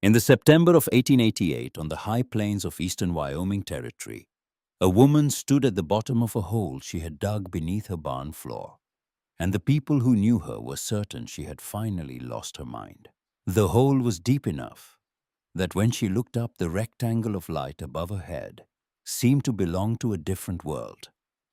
In the September of 1888, on the high plains of eastern Wyoming Territory, a woman stood at the bottom of a hole she had dug beneath her barn floor, and the people who knew her were certain she had finally lost her mind. The hole was deep enough that when she looked up, the rectangle of light above her head seemed to belong to a different world,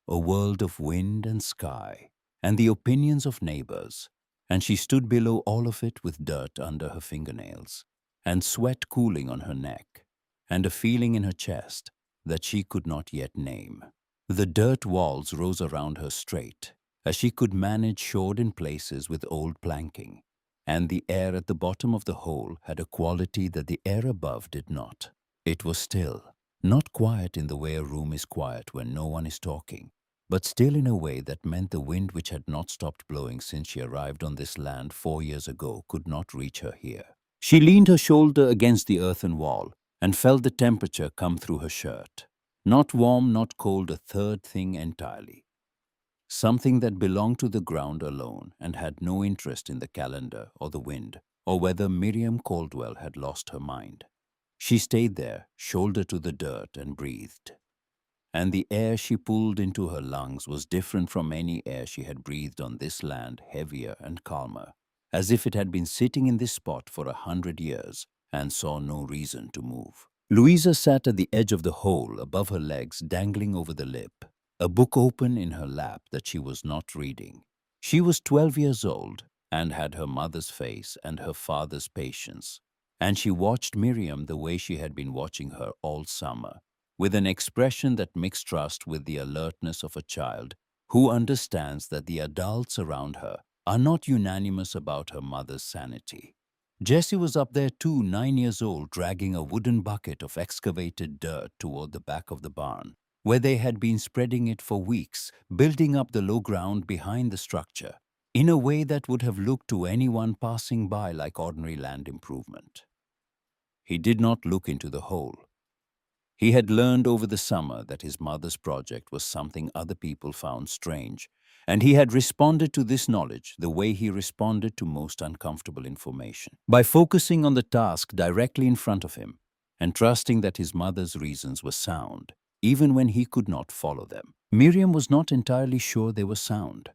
a world of wind and sky and the opinions of neighbors, and she stood below all of it with dirt under her fingernails and sweat cooling on her neck and a feeling in her chest that she could not yet name. The dirt walls rose around her straight, as she could manage shored in places with old planking, and the air at the bottom of the hole had a quality that the air above did not. It was still, not quiet in the way a room is quiet when no one is talking, but still in a way that meant the wind, which had not stopped blowing since she arrived on this land 4 years ago, could not reach her here. She leaned her shoulder against the earthen wall and felt the temperature come through her shirt. Not warm, not cold, a third thing entirely. Something that belonged to the ground alone and had no interest in the calendar or the wind or whether Miriam Caldwell had lost her mind. She stayed there, shoulder to the dirt, and breathed. And the air she pulled into her lungs was different from any air she had breathed on this land, heavier and calmer, as if it had been sitting in this spot for 100 years and saw no reason to move. Louisa sat at the edge of the hole, above her legs dangling over the lip, a book open in her lap that she was not reading. She was 12 years old and had her mother's face and her father's patience, and she watched Miriam the way she had been watching her all summer, with an expression that mixed trust with the alertness of a child who understands that the adults around her are not unanimous about her mother's sanity. Jessie was up there too, 9 years old, dragging a wooden bucket of excavated dirt toward the back of the barn, where they had been spreading it for weeks, building up the low ground behind the structure, in a way that would have looked to anyone passing by like ordinary land improvement. He did not look into the hole. He had learned over the summer that his mother's project was something other people found strange, and he had responded to this knowledge the way he responded to most uncomfortable information, by focusing on the task directly in front of him and trusting that his mother's reasons were sound, even when he could not follow them. Miriam was not entirely sure they were sound.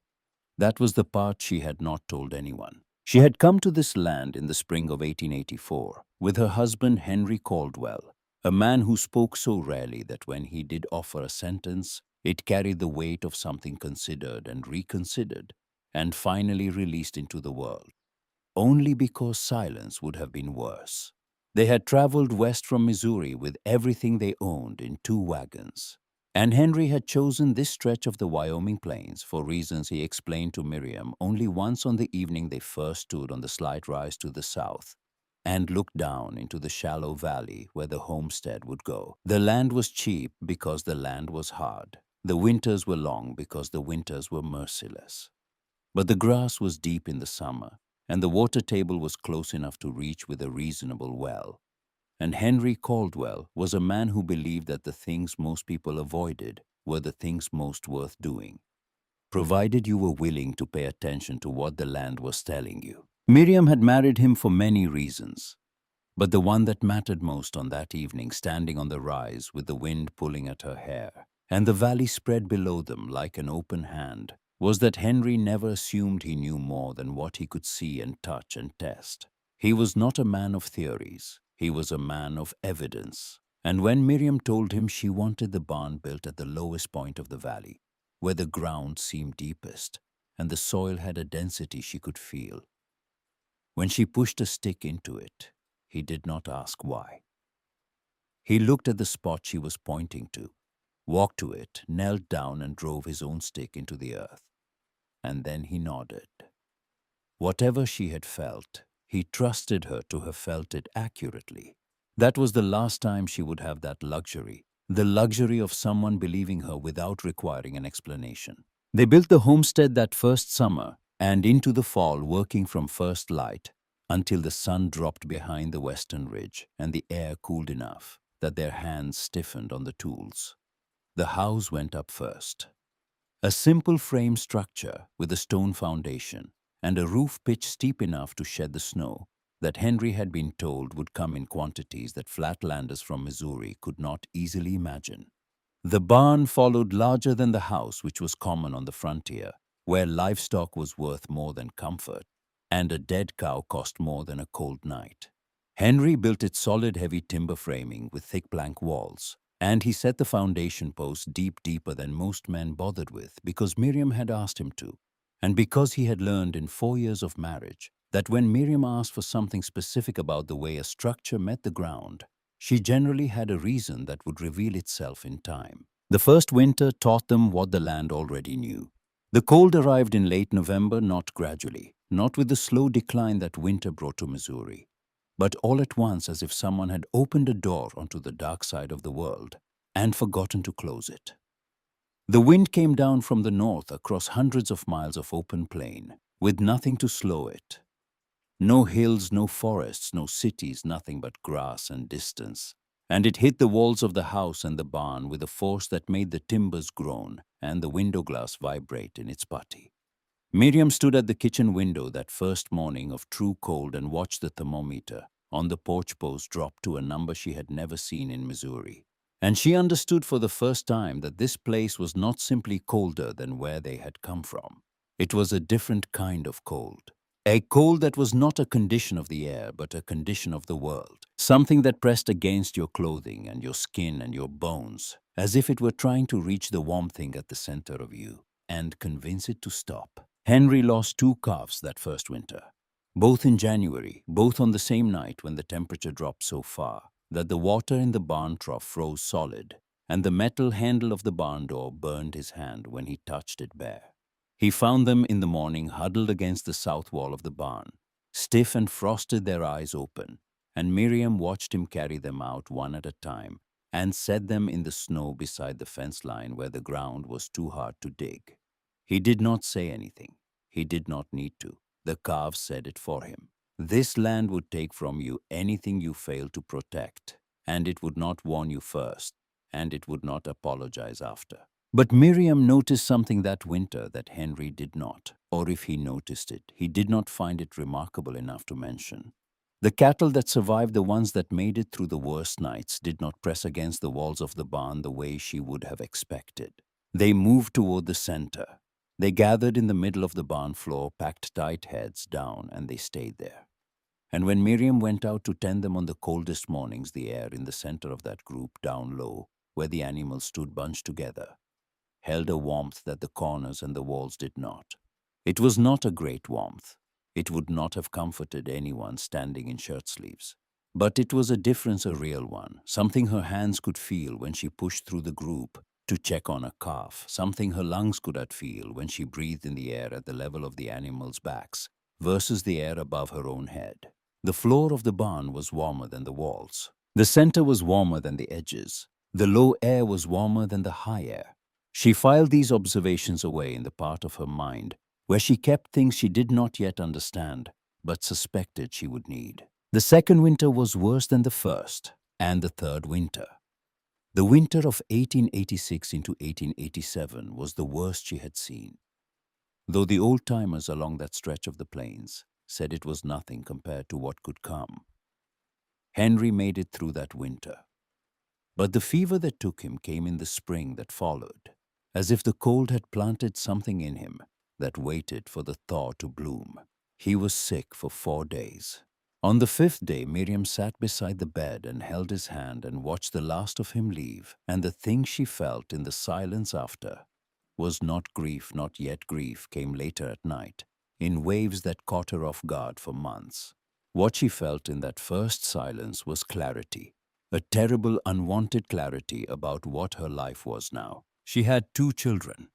That was the part she had not told anyone. She had come to this land in the spring of 1884 with her husband Henry Caldwell, a man who spoke so rarely that when he did offer a sentence, it carried the weight of something considered and reconsidered and finally released into the world, only because silence would have been worse. They had traveled west from Missouri with everything they owned in 2 wagons. And Henry had chosen this stretch of the Wyoming plains for reasons he explained to Miriam only once on the evening they first stood on the slight rise to the south and looked down into the shallow valley where the homestead would go. The land was cheap because the land was hard. The winters were long because the winters were merciless. But the grass was deep in the summer, and the water table was close enough to reach with a reasonable well. And Henry Caldwell was a man who believed that the things most people avoided were the things most worth doing, provided you were willing to pay attention to what the land was telling you. Miriam had married him for many reasons, but the one that mattered most on that evening, standing on the rise with the wind pulling at her hair and the valley spread below them like an open hand, was that Henry never assumed he knew more than what he could see and touch and test. He was not a man of theories. He was a man of evidence. And when Miriam told him she wanted the barn built at the lowest point of the valley, where the ground seemed deepest and the soil had a density she could feel, when she pushed a stick into it, he did not ask why. He looked at the spot she was pointing to, walked to it, knelt down and drove his own stick into the earth. And then he nodded. Whatever she had felt, he trusted her to have felt it accurately. That was the last time she would have that luxury, the luxury of someone believing her without requiring an explanation. They built the homestead that first summer and into the fall, working from first light until the sun dropped behind the western ridge and the air cooled enough that their hands stiffened on the tools. The house went up first. A simple frame structure with a stone foundation and a roof pitched steep enough to shed the snow that Henry had been told would come in quantities that flatlanders from Missouri could not easily imagine. The barn followed larger than the house, which was common on the frontier, where livestock was worth more than comfort, and a dead cow cost more than a cold night. Henry built its solid, heavy timber framing with thick plank walls, and he set the foundation posts deeper than most men bothered with, because Miriam had asked him to, and because he had learned in 4 years of marriage that when Miriam asked for something specific about the way a structure met the ground, she generally had a reason that would reveal itself in time. The first winter taught them what the land already knew. The cold arrived in late November, not gradually, not with the slow decline that winter brought to Missouri, but all at once, as if someone had opened a door onto the dark side of the world and forgotten to close it. The wind came down from the north across hundreds of miles of open plain, with nothing to slow it. No hills, no forests, no cities, nothing but grass and distance. And it hit the walls of the house and the barn with a force that made the timbers groan and the window glass vibrate in its putty. Miriam stood at the kitchen window that first morning of true cold and watched the thermometer on the porch post drop to a number she had never seen in Missouri. And she understood for the first time that this place was not simply colder than where they had come from. It was a different kind of cold. A cold that was not a condition of the air, but a condition of the world. Something that pressed against your clothing and your skin and your bones, as if it were trying to reach the warm thing at the center of you and convince it to stop. Henry lost 2 calves that first winter, both in January, both on the same night when the temperature dropped so far that the water in the barn trough froze solid, and the metal handle of the barn door burned his hand when he touched it bare. He found them in the morning huddled against the south wall of the barn, stiff and frosted, their eyes open, and Miriam watched him carry them out one at a time and set them in the snow beside the fence line where the ground was too hard to dig. He did not say anything. He did not need to. The calves said it for him. This land would take from you anything you failed to protect, and it would not warn you first, and it would not apologize after. But Miriam noticed something that winter that Henry did not, or if he noticed it, he did not find it remarkable enough to mention. The cattle that survived, the ones that made it through the worst nights, did not press against the walls of the barn the way she would have expected. They moved toward the center. They gathered in the middle of the barn floor, packed tight heads down, and they stayed there. And when Miriam went out to tend them on the coldest mornings, the air in the center of that group down low, where the animals stood bunched together, held a warmth that the corners and the walls did not. It was not a great warmth. It would not have comforted anyone standing in shirt sleeves. But it was a difference, a real one, something her hands could feel when she pushed through the group to check on a calf, something her lungs could feel when she breathed in the air at the level of the animals' backs versus the air above her own head. The floor of the barn was warmer than the walls. The center was warmer than the edges. The low air was warmer than the high air. She filed these observations away in the part of her mind where she kept things she did not yet understand, but suspected she would need. The second winter was worse than the first, and the third winter. The winter of 1886 into 1887 was the worst she had seen, though the old-timers along that stretch of the plains said it was nothing compared to what could come. Henry made it through that winter. But the fever that took him came in the spring that followed, as if the cold had planted something in him that waited for the thaw to bloom. He was sick for 4 days. On the 5th day, Miriam sat beside the bed and held his hand and watched the last of him leave, and the thing she felt in the silence after was not grief, not yet grief, came later at night, in waves that caught her off guard for months. What she felt in that first silence was clarity, a terrible, unwanted clarity about what her life was now. She had 2 children.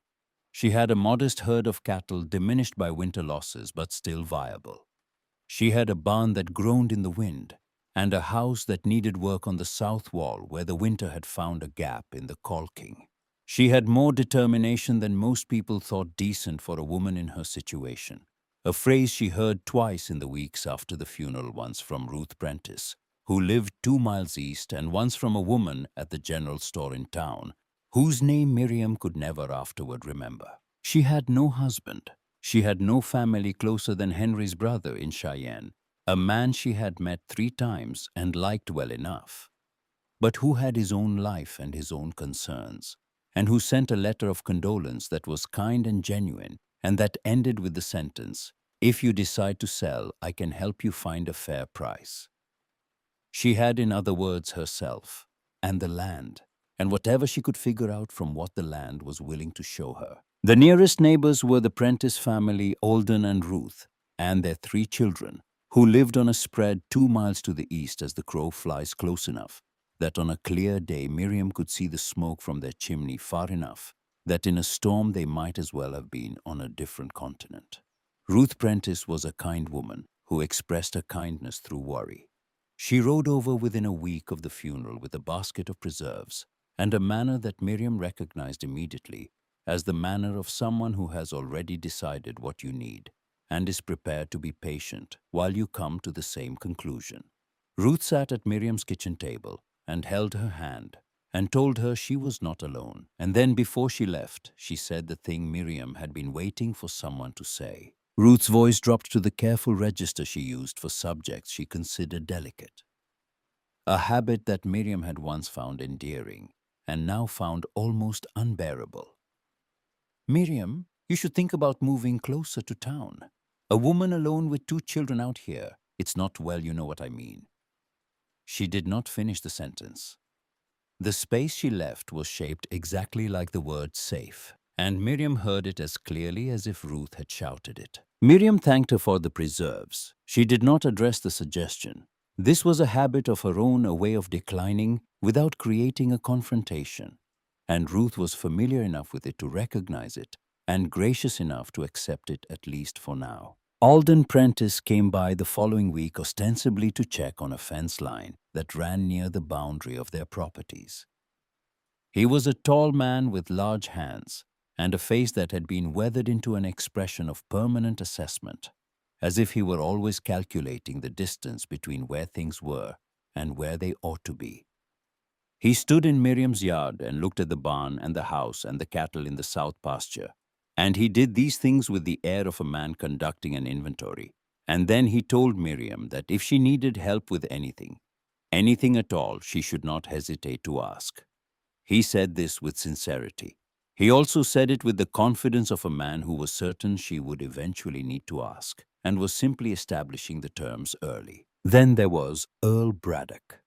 She had a modest herd of cattle diminished by winter losses but still viable. She had a barn that groaned in the wind, and a house that needed work on the south wall where the winter had found a gap in the caulking. She had more determination than most people thought decent for a woman in her situation, a phrase she heard twice in the weeks after the funeral, once from Ruth Prentice, who lived 2 miles east, and once from a woman at the general store in town, whose name Miriam could never afterward remember. She had no husband. She had no family closer than Henry's brother in Cheyenne, a man she had met 3 times and liked well enough, but who had his own life and his own concerns, and who sent a letter of condolence that was kind and genuine, and that ended with the sentence, "If you decide to sell, I can help you find a fair price." She had, in other words, herself, and the land, and whatever she could figure out from what the land was willing to show her. The nearest neighbors were the Prentice family, Alden and Ruth, and their 3 children, who lived on a spread 2 miles to the east as the crow flies close enough that on a clear day Miriam could see the smoke from their chimney far enough that in a storm they might as well have been on a different continent. Ruth Prentice was a kind woman who expressed her kindness through worry. She rode over within a week of the funeral with a basket of preserves and a manner that Miriam recognized immediately as the manner of someone who has already decided what you need and is prepared to be patient while you come to the same conclusion. Ruth sat at Miriam's kitchen table and held her hand and told her she was not alone. And then before she left, she said the thing Miriam had been waiting for someone to say. Ruth's voice dropped to the careful register she used for subjects she considered delicate, a habit that Miriam had once found endearing and now found almost unbearable. "Miriam, you should think about moving closer to town. A woman alone with 2 children out here, it's not well, you know what I mean." She did not finish the sentence. The space she left was shaped exactly like the word safe, and Miriam heard it as clearly as if Ruth had shouted it. Miriam thanked her for the preserves. She did not address the suggestion. This was a habit of her own, a way of declining without creating a confrontation, and Ruth was familiar enough with it to recognize it and gracious enough to accept it at least for now. Alden Prentice came by the following week ostensibly to check on a fence line that ran near the boundary of their properties. He was a tall man with large hands and a face that had been weathered into an expression of permanent assessment, as if he were always calculating the distance between where things were and where they ought to be. He stood in Miriam's yard and looked at the barn and the house and the cattle in the south pasture. And he did these things with the air of a man conducting an inventory. And then he told Miriam that if she needed help with anything, anything at all, she should not hesitate to ask. He said this with sincerity. He also said it with the confidence of a man who was certain she would eventually need to ask, and was simply establishing the terms early. Then there was Earl Braddock.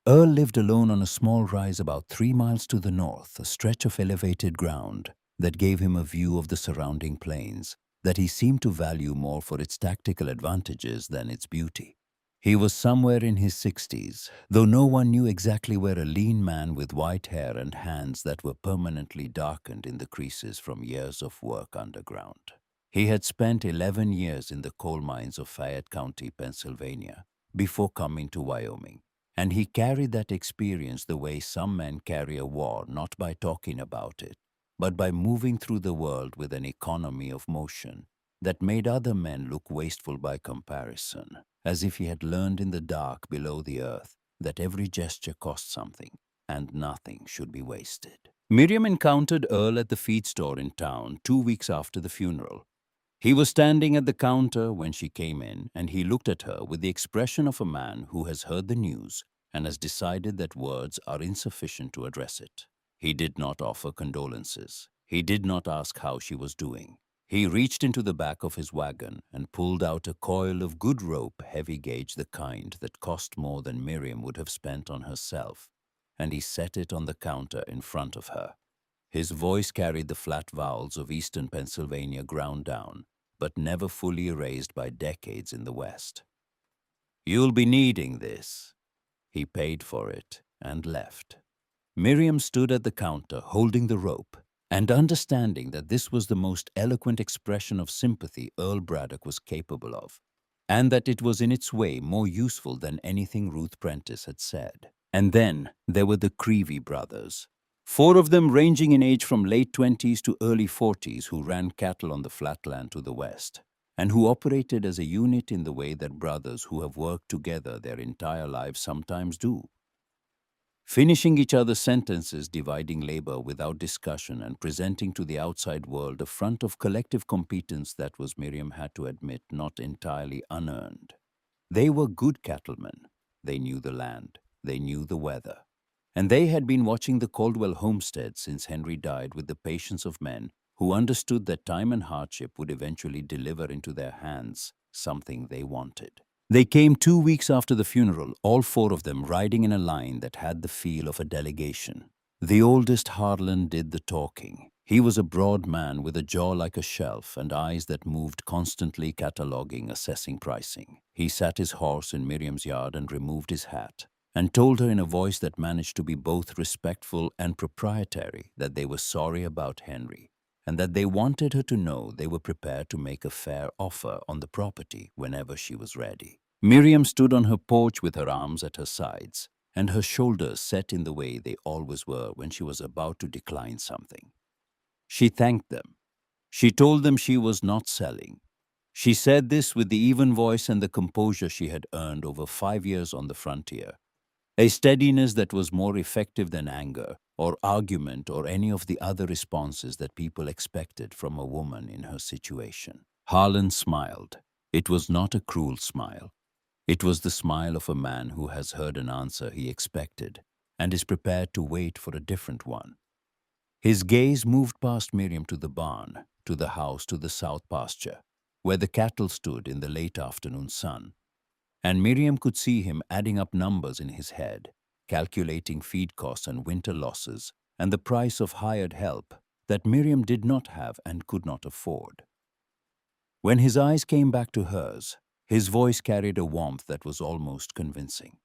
Earl lived alone on a small rise about 3 miles to the north, a stretch of elevated ground that gave him a view of the surrounding plains that he seemed to value more for its tactical advantages than its beauty. He was somewhere in his 60s, though no one knew exactly where a lean man with white hair and hands that were permanently darkened in the creases from years of work underground. He had spent 11 years in the coal mines of Fayette County, Pennsylvania, before coming to Wyoming. And he carried that experience the way some men carry a war, not by talking about it, but by moving through the world with an economy of motion that made other men look wasteful by comparison, as if he had learned in the dark below the earth that every gesture cost something and nothing should be wasted. Miriam encountered Earl at the feed store in town 2 weeks after the funeral. He was standing at the counter when she came in, and he looked at her with the expression of a man who has heard the news and has decided that words are insufficient to address it. He did not offer condolences. He did not ask how she was doing. He reached into the back of his wagon and pulled out a coil of good rope, heavy gauge, the kind that cost more than Miriam would have spent on herself, and he set it on the counter in front of her. His voice carried the flat vowels of eastern Pennsylvania ground down, but never fully erased by decades in the West. "You'll be needing this." He paid for it and left. Miriam stood at the counter holding the rope and understanding that this was the most eloquent expression of sympathy Earl Braddock was capable of, and that it was in its way more useful than anything Ruth Prentice had said. And then there were the Creevy brothers. 4 of them ranging in age from late 20s to early 40s, who ran cattle on the flatland to the west, and who operated as a unit in the way that brothers who have worked together their entire lives sometimes do, finishing each other's sentences, dividing labor without discussion, and presenting to the outside world a front of collective competence that was, Miriam had to admit, not entirely unearned. They were good cattlemen. They knew the land. They knew the weather. And they had been watching the Caldwell homestead since Henry died with the patience of men who understood that time and hardship would eventually deliver into their hands something they wanted. They came 2 weeks after the funeral, all four of them riding in a line that had the feel of a delegation. The oldest Harlan did the talking. He was a broad man with a jaw like a shelf and eyes that moved constantly cataloging, assessing pricing. He sat his horse in Miriam's yard and removed his hat, and told her in a voice that managed to be both respectful and proprietary that they were sorry about Henry, and that they wanted her to know they were prepared to make a fair offer on the property whenever she was ready. Miriam stood on her porch with her arms at her sides, and her shoulders set in the way they always were when she was about to decline something. She thanked them. She told them she was not selling. She said this with the even voice and the composure she had earned over 5 years on the frontier, a steadiness that was more effective than anger or argument or any of the other responses that people expected from a woman in her situation. Harlan smiled. It was not a cruel smile. It was the smile of a man who has heard an answer he expected and is prepared to wait for a different one. His gaze moved past Miriam to the barn, to the house to the south pasture, where the cattle stood in the late afternoon sun. And Miriam could see him adding up numbers in his head, calculating feed costs and winter losses, and the price of hired help that Miriam did not have and could not afford. When his eyes came back to hers, his voice carried a warmth that was almost convincing.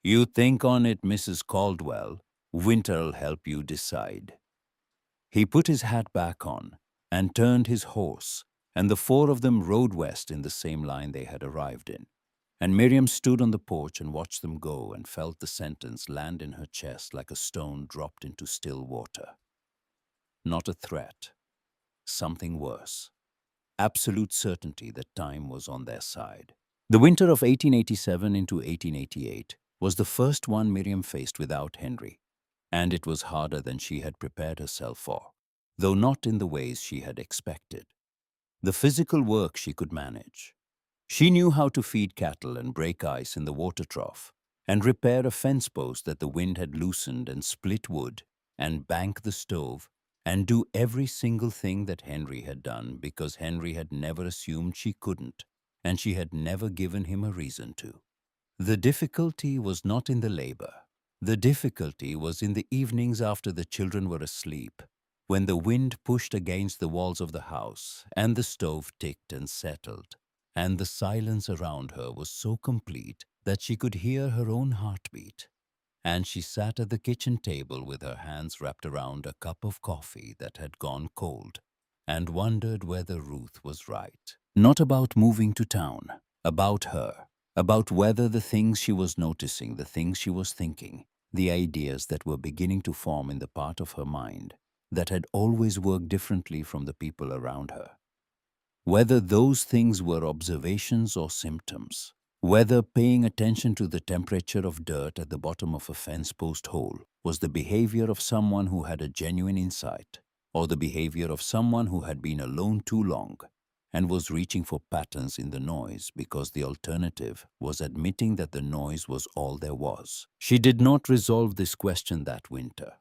"You think on it, Mrs. Caldwell. Winter'll help you decide." He put his hat back on and turned his horse, and the four of them rode west in the same line they had arrived in. And Miriam stood on the porch and watched them go and felt the sentence land in her chest like a stone dropped into still water. Not a threat. Something worse. Absolute certainty that time was on their side. The winter of 1887 into 1888 was the first one Miriam faced without Henry, and it was harder than she had prepared herself for, though not in the ways she had expected. The physical work she could manage. She knew how to feed cattle and break ice in the water trough, and repair a fence post that the wind had loosened and split wood, and bank the stove, and do every single thing that Henry had done because Henry had never assumed she couldn't, and she had never given him a reason to. The difficulty was not in the labor. The difficulty was in the evenings after the children were asleep, when the wind pushed against the walls of the house and the stove ticked and settled, and the silence around her was so complete that she could hear her own heartbeat. And she sat at the kitchen table with her hands wrapped around a cup of coffee that had gone cold, and wondered whether Ruth was right. Not about moving to town, about her, about whether the things she was noticing, the things she was thinking, the ideas that were beginning to form in the part of her mind that had always worked differently from the people around her. Whether those things were observations or symptoms, whether paying attention to the temperature of dirt at the bottom of a fence post hole was the behavior of someone who had a genuine insight, or the behavior of someone who had been alone too long and was reaching for patterns in the noise because the alternative was admitting that the noise was all there was. She did not resolve this question that winter.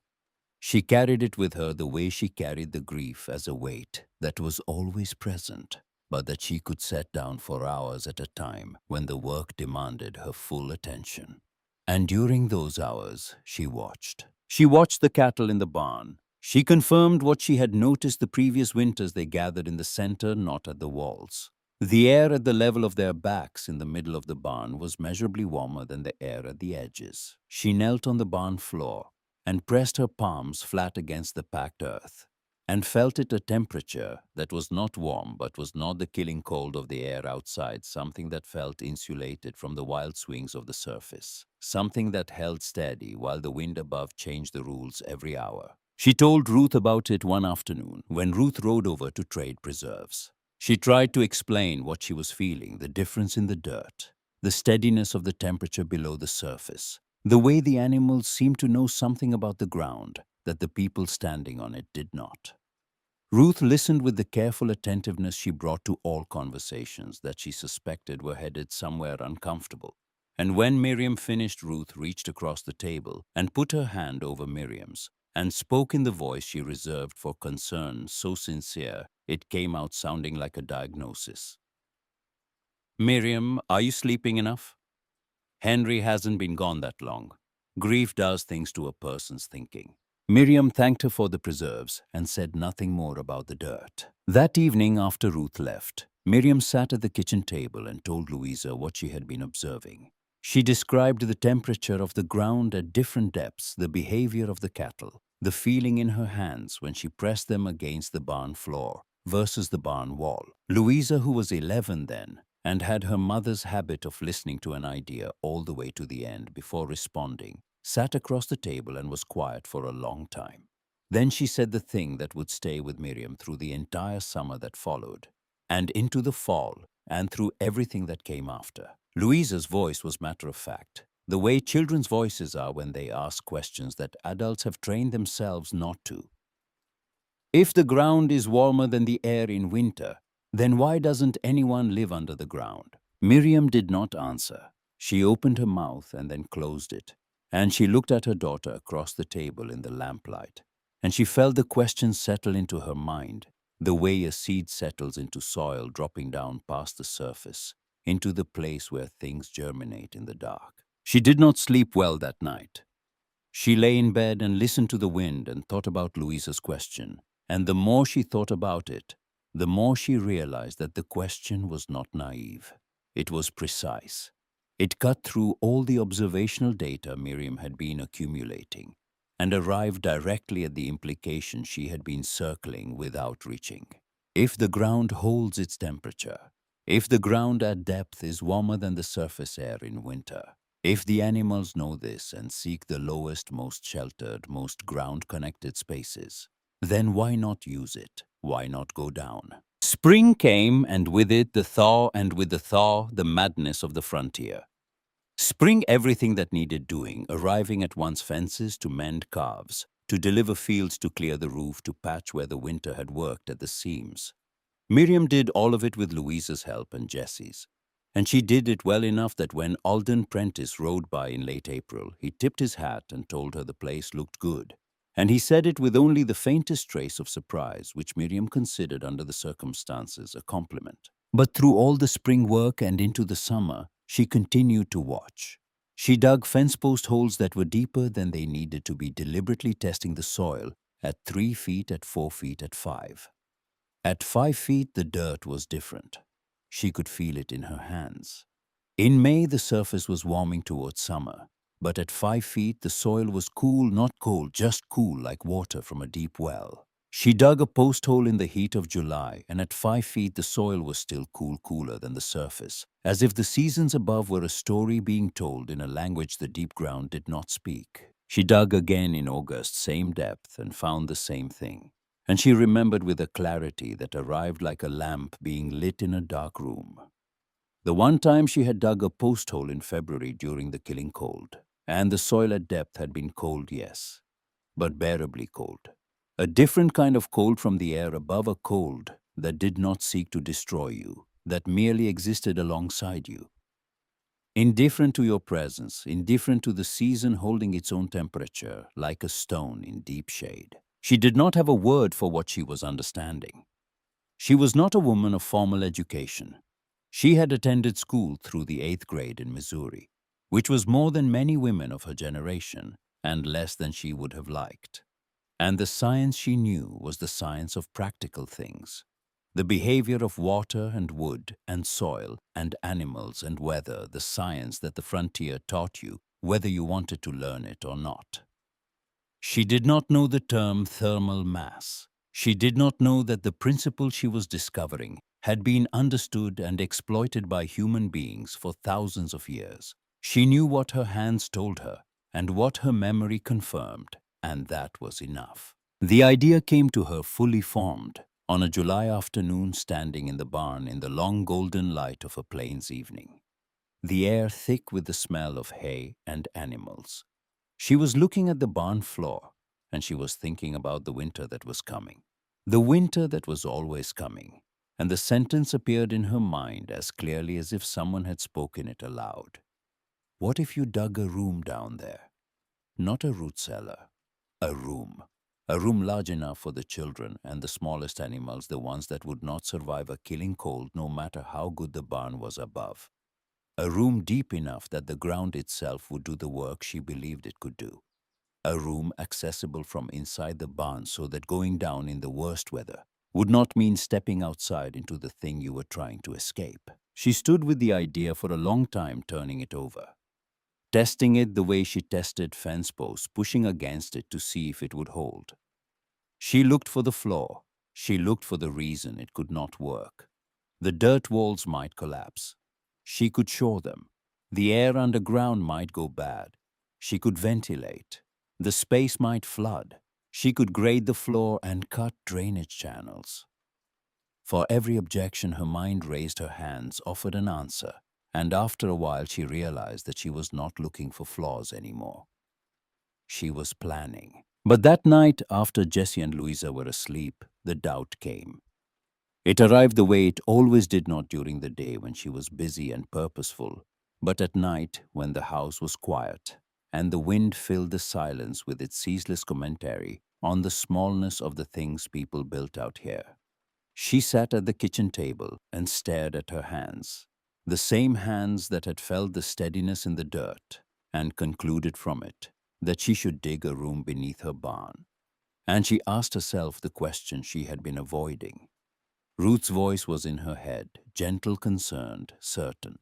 She carried it with her the way she carried the grief as a weight that was always present, but that she could set down for hours at a time when the work demanded her full attention. And during those hours, she watched. She watched the cattle in the barn. She confirmed what she had noticed the previous winters. They gathered in the center, not at the walls. The air at the level of their backs in the middle of the barn was measurably warmer than the air at the edges. She knelt on the barn floor and pressed her palms flat against the packed earth, and felt it a temperature that was not warm but was not the killing cold of the air outside, something that felt insulated from the wild swings of the surface, something that held steady while the wind above changed the rules every hour. She told Ruth about it one afternoon when Ruth rode over to trade preserves. She tried to explain what she was feeling, the difference in the dirt, the steadiness of the temperature below the surface, the way the animals seemed to know something about the ground that the people standing on it did not. Ruth listened with the careful attentiveness she brought to all conversations that she suspected were headed somewhere uncomfortable. And when Miriam finished, Ruth reached across the table and put her hand over Miriam's and spoke in the voice she reserved for concern so sincere it came out sounding like a diagnosis. Miriam, are you sleeping enough? Henry hasn't been gone that long. Grief does things to a person's thinking. Miriam thanked her for the preserves and said nothing more about the dirt. That evening, after Ruth left, Miriam sat at the kitchen table and told Louisa what she had been observing. She described the temperature of the ground at different depths, the behavior of the cattle, the feeling in her hands when she pressed them against the barn floor versus the barn wall. Louisa, who was 11 then, and had her mother's habit of listening to an idea all the way to the end before responding, sat across the table and was quiet for a long time. Then she said the thing that would stay with Miriam through the entire summer that followed, and into the fall, and through everything that came after. Louisa's voice was matter of fact, the way children's voices are when they ask questions that adults have trained themselves not to. If the ground is warmer than the air in winter, then why doesn't anyone live under the ground? Miriam did not answer. She opened her mouth and then closed it, and she looked at her daughter across the table in the lamplight, and she felt the question settle into her mind, the way a seed settles into soil dropping down past the surface, into the place where things germinate in the dark. She did not sleep well that night. She lay in bed and listened to the wind and thought about Louisa's question. And the more she thought about it, the more she realized that the question was not naive. It was precise. It cut through all the observational data Miriam had been accumulating and arrived directly at the implication she had been circling without reaching. If the ground holds its temperature, if the ground at depth is warmer than the surface air in winter, if the animals know this and seek the lowest, most sheltered, most ground-connected spaces, then why not use it? Why not go down? Spring came, and with it the thaw, and with the thaw, the madness of the frontier. Spring everything that needed doing, arriving at once fences to mend calves, to deliver fields to clear the roof, to patch where the winter had worked at the seams. Miriam did all of it with Louisa's help and Jessie's. And she did it well enough that when Alden Prentice rode by in late April, he tipped his hat and told her the place looked good. And he said it with only the faintest trace of surprise, which Miriam considered under the circumstances a compliment. But through all the spring work and into the summer, she continued to watch. She dug fence post holes that were deeper than they needed to be, deliberately testing the soil at 3 feet, at 4 feet, at 5. At 5 feet, the dirt was different. She could feel it in her hands. In May, the surface was warming towards summer, but at 5 feet, the soil was cool, not cold, just cool like water from a deep well. She dug a post hole in the heat of July, and at 5 feet, the soil was still cool, cooler than the surface, as if the seasons above were a story being told in a language the deep ground did not speak. She dug again in August, same depth, and found the same thing. And she remembered with a clarity that arrived like a lamp being lit in a dark room. The one time she had dug a post hole in February during the killing cold, and the soil at depth had been cold, yes, but bearably cold. A different kind of cold from the air above, a cold that did not seek to destroy you, that merely existed alongside you. Indifferent to your presence, indifferent to the season holding its own temperature, like a stone in deep shade. She did not have a word for what she was understanding. She was not a woman of formal education. She had attended school through the 8th grade in Missouri, which was more than many women of her generation and less than she would have liked. And the science she knew was the science of practical things, the behavior of water and wood and soil and animals and weather, the science that the frontier taught you, whether you wanted to learn it or not. She did not know the term thermal mass. She did not know that the principle she was discovering had been understood and exploited by human beings for thousands of years. She knew what her hands told her and what her memory confirmed, and that was enough. The idea came to her fully formed on a July afternoon, standing in the barn in the long golden light of a plains evening, the air thick with the smell of hay and animals. She was looking at the barn floor, and she was thinking about the winter that was coming. The winter that was always coming, and the sentence appeared in her mind as clearly as if someone had spoken it aloud. What if you dug a room down there? Not a root cellar, a room. A room large enough for the children and the smallest animals, the ones that would not survive a killing cold no matter how good the barn was above. A room deep enough that the ground itself would do the work she believed it could do. A room accessible from inside the barn so that going down in the worst weather would not mean stepping outside into the thing you were trying to escape. She stood with the idea for a long time, turning it over, testing it the way she tested fence posts, pushing against it to see if it would hold. She looked for the flaw. She looked for the reason it could not work. The dirt walls might collapse. She could shore them. The air underground might go bad. She could ventilate. The space might flood. She could grade the floor and cut drainage channels. For every objection, her mind raised her hands, offered an answer, and after a while she realized that she was not looking for flaws anymore. She was planning. But that night, after Jessie and Louisa were asleep, the doubt came. It arrived the way it always did, not during the day when she was busy and purposeful, but at night when the house was quiet and the wind filled the silence with its ceaseless commentary on the smallness of the things people built out here. She sat at the kitchen table and stared at her hands, the same hands that had felt the steadiness in the dirt, and concluded from it that she should dig a room beneath her barn. And she asked herself the question she had been avoiding. Ruth's voice was in her head, gentle, concerned, certain.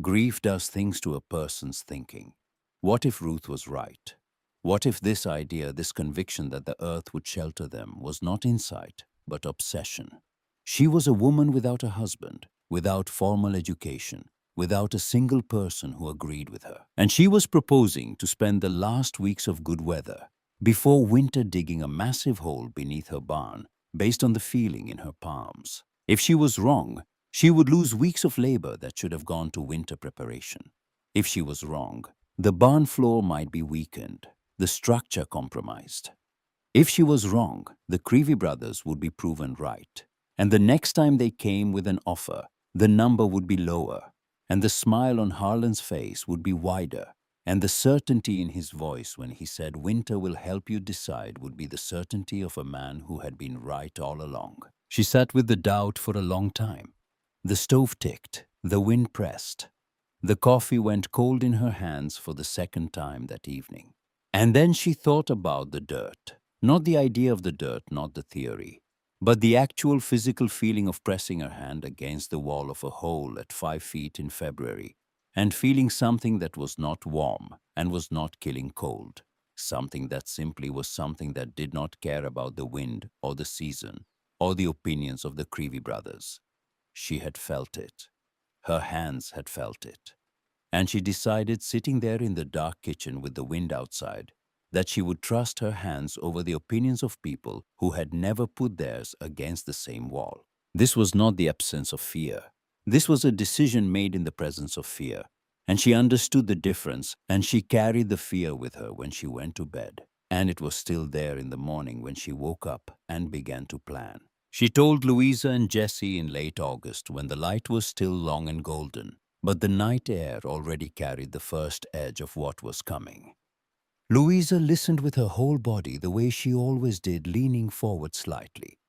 Grief does things to a person's thinking. What if Ruth was right? What if this idea, this conviction that the earth would shelter them was not insight, but obsession? She was a woman without a husband, without formal education, without a single person who agreed with her. And she was proposing to spend the last weeks of good weather before winter digging a massive hole beneath her barn based on the feeling in her palms. If she was wrong, she would lose weeks of labor that should have gone to winter preparation. If she was wrong, the barn floor might be weakened, the structure compromised. If she was wrong, the Creevy brothers would be proven right. And the next time they came with an offer, the number would be lower, and the smile on Harlan's face would be wider, and the certainty in his voice when he said winter will help you decide would be the certainty of a man who had been right all along. She sat with the doubt for a long time. The stove ticked, the wind pressed. The coffee went cold in her hands for the second time that evening. And then she thought about the dirt. Not the idea of the dirt, not the theory, but the actual physical feeling of pressing her hand against the wall of a hole at 5 feet in February and feeling something that was not warm and was not killing cold, something that simply was something that did not care about the wind or the season or the opinions of the Creevy brothers. She had felt it. Her hands had felt it. And she decided, sitting there in the dark kitchen with the wind outside, that she would trust her hands over the opinions of people who had never put theirs against the same wall. This was not the absence of fear. This was a decision made in the presence of fear. And she understood the difference, and she carried the fear with her when she went to bed. And it was still there in the morning when she woke up and began to plan. She told Louisa and Jessie in late August when the light was still long and golden, but the night air already carried the first edge of what was coming. Louisa listened with her whole body the way she always did, leaning forward slightly,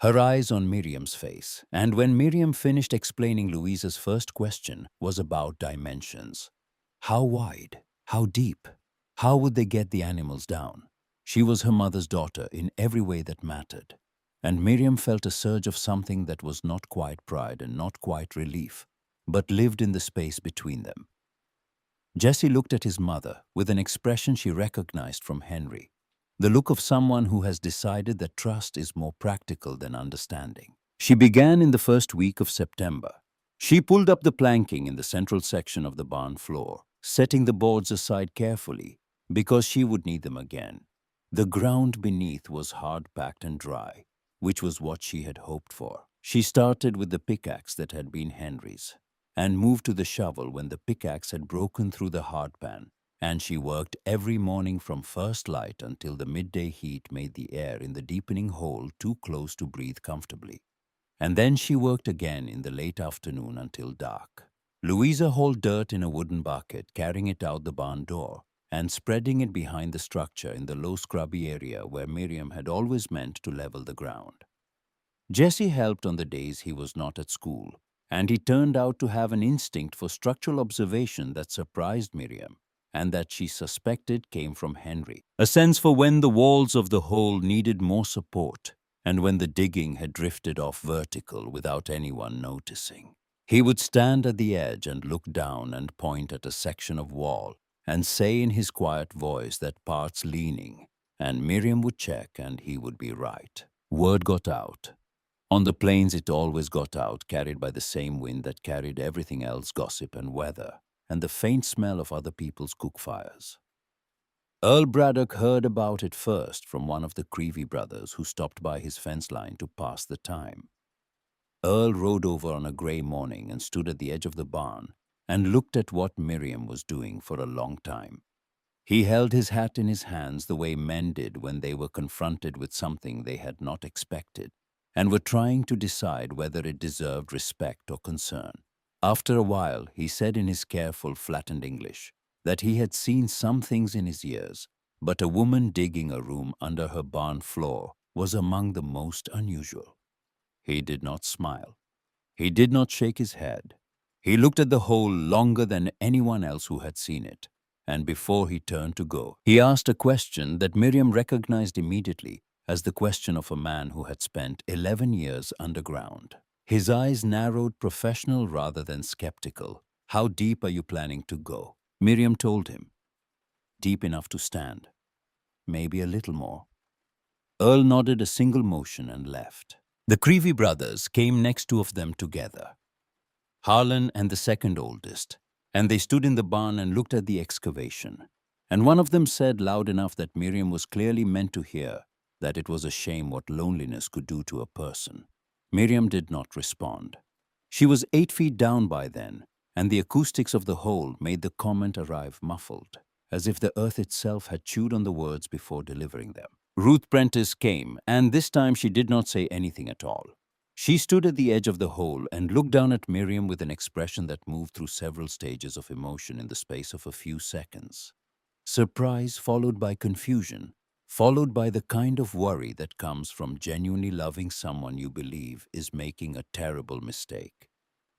her eyes on Miriam's face. And when Miriam finished explaining, Louisa's first question was about dimensions. How wide? How deep? How would they get the animals down? She was her mother's daughter in every way that mattered. And Miriam felt a surge of something that was not quite pride and not quite relief, but lived in the space between them. Jessie looked at his mother with an expression she recognized from Henry, the look of someone who has decided that trust is more practical than understanding. She began in the first week of September. She pulled up the planking in the central section of the barn floor, setting the boards aside carefully because she would need them again. The ground beneath was hard-packed and dry, which was what she had hoped for. She started with the pickaxe that had been Henry's, and moved to the shovel when the pickaxe had broken through the hardpan and she worked every morning from first light until the midday heat made the air in the deepening hole too close to breathe comfortably. And then she worked again in the late afternoon until dark. Louisa hauled dirt in a wooden bucket, carrying it out the barn door, and spreading it behind the structure in the low scrubby area where Miriam had always meant to level the ground. Jesse helped on the days he was not at school, and he turned out to have an instinct for structural observation that surprised Miriam, and that she suspected came from Henry. A sense for when the walls of the hole needed more support, and when the digging had drifted off vertical without anyone noticing. He would stand at the edge and look down and point at a section of wall, and say in his quiet voice that part's leaning, and Miriam would check and he would be right. Word got out. On the plains it always got out, carried by the same wind that carried everything else, gossip and weather, and the faint smell of other people's cook fires. Earl Braddock heard about it first from one of the Creevy brothers who stopped by his fence line to pass the time. Earl rode over on a grey morning and stood at the edge of the barn and looked at what Miriam was doing for a long time. He held his hat in his hands the way men did when they were confronted with something they had not expected and were trying to decide whether it deserved respect or concern. After a while, he said in his careful, flattened English that he had seen some things in his years, but a woman digging a room under her barn floor was among the most unusual. He did not smile. He did not shake his head. He looked at the hole longer than anyone else who had seen it, and before he turned to go, he asked a question that Miriam recognized immediately as the question of a man who had spent 11 years underground. His eyes narrowed, professional rather than skeptical. "How deep are you planning to go?" Miriam told him. "Deep enough to stand. Maybe a little more." Earl nodded a single motion and left. The Creevy brothers came next, two of them together, Harlan and the second oldest, and they stood in the barn and looked at the excavation. And one of them said loud enough that Miriam was clearly meant to hear that it was a shame what loneliness could do to a person. Miriam did not respond. She was 8 feet down by then, and the acoustics of the hole made the comment arrive muffled, as if the earth itself had chewed on the words before delivering them. Ruth Prentice came, and this time she did not say anything at all. She stood at the edge of the hole and looked down at Miriam with an expression that moved through several stages of emotion in the space of a few seconds. Surprise followed by confusion, followed by the kind of worry that comes from genuinely loving someone you believe is making a terrible mistake.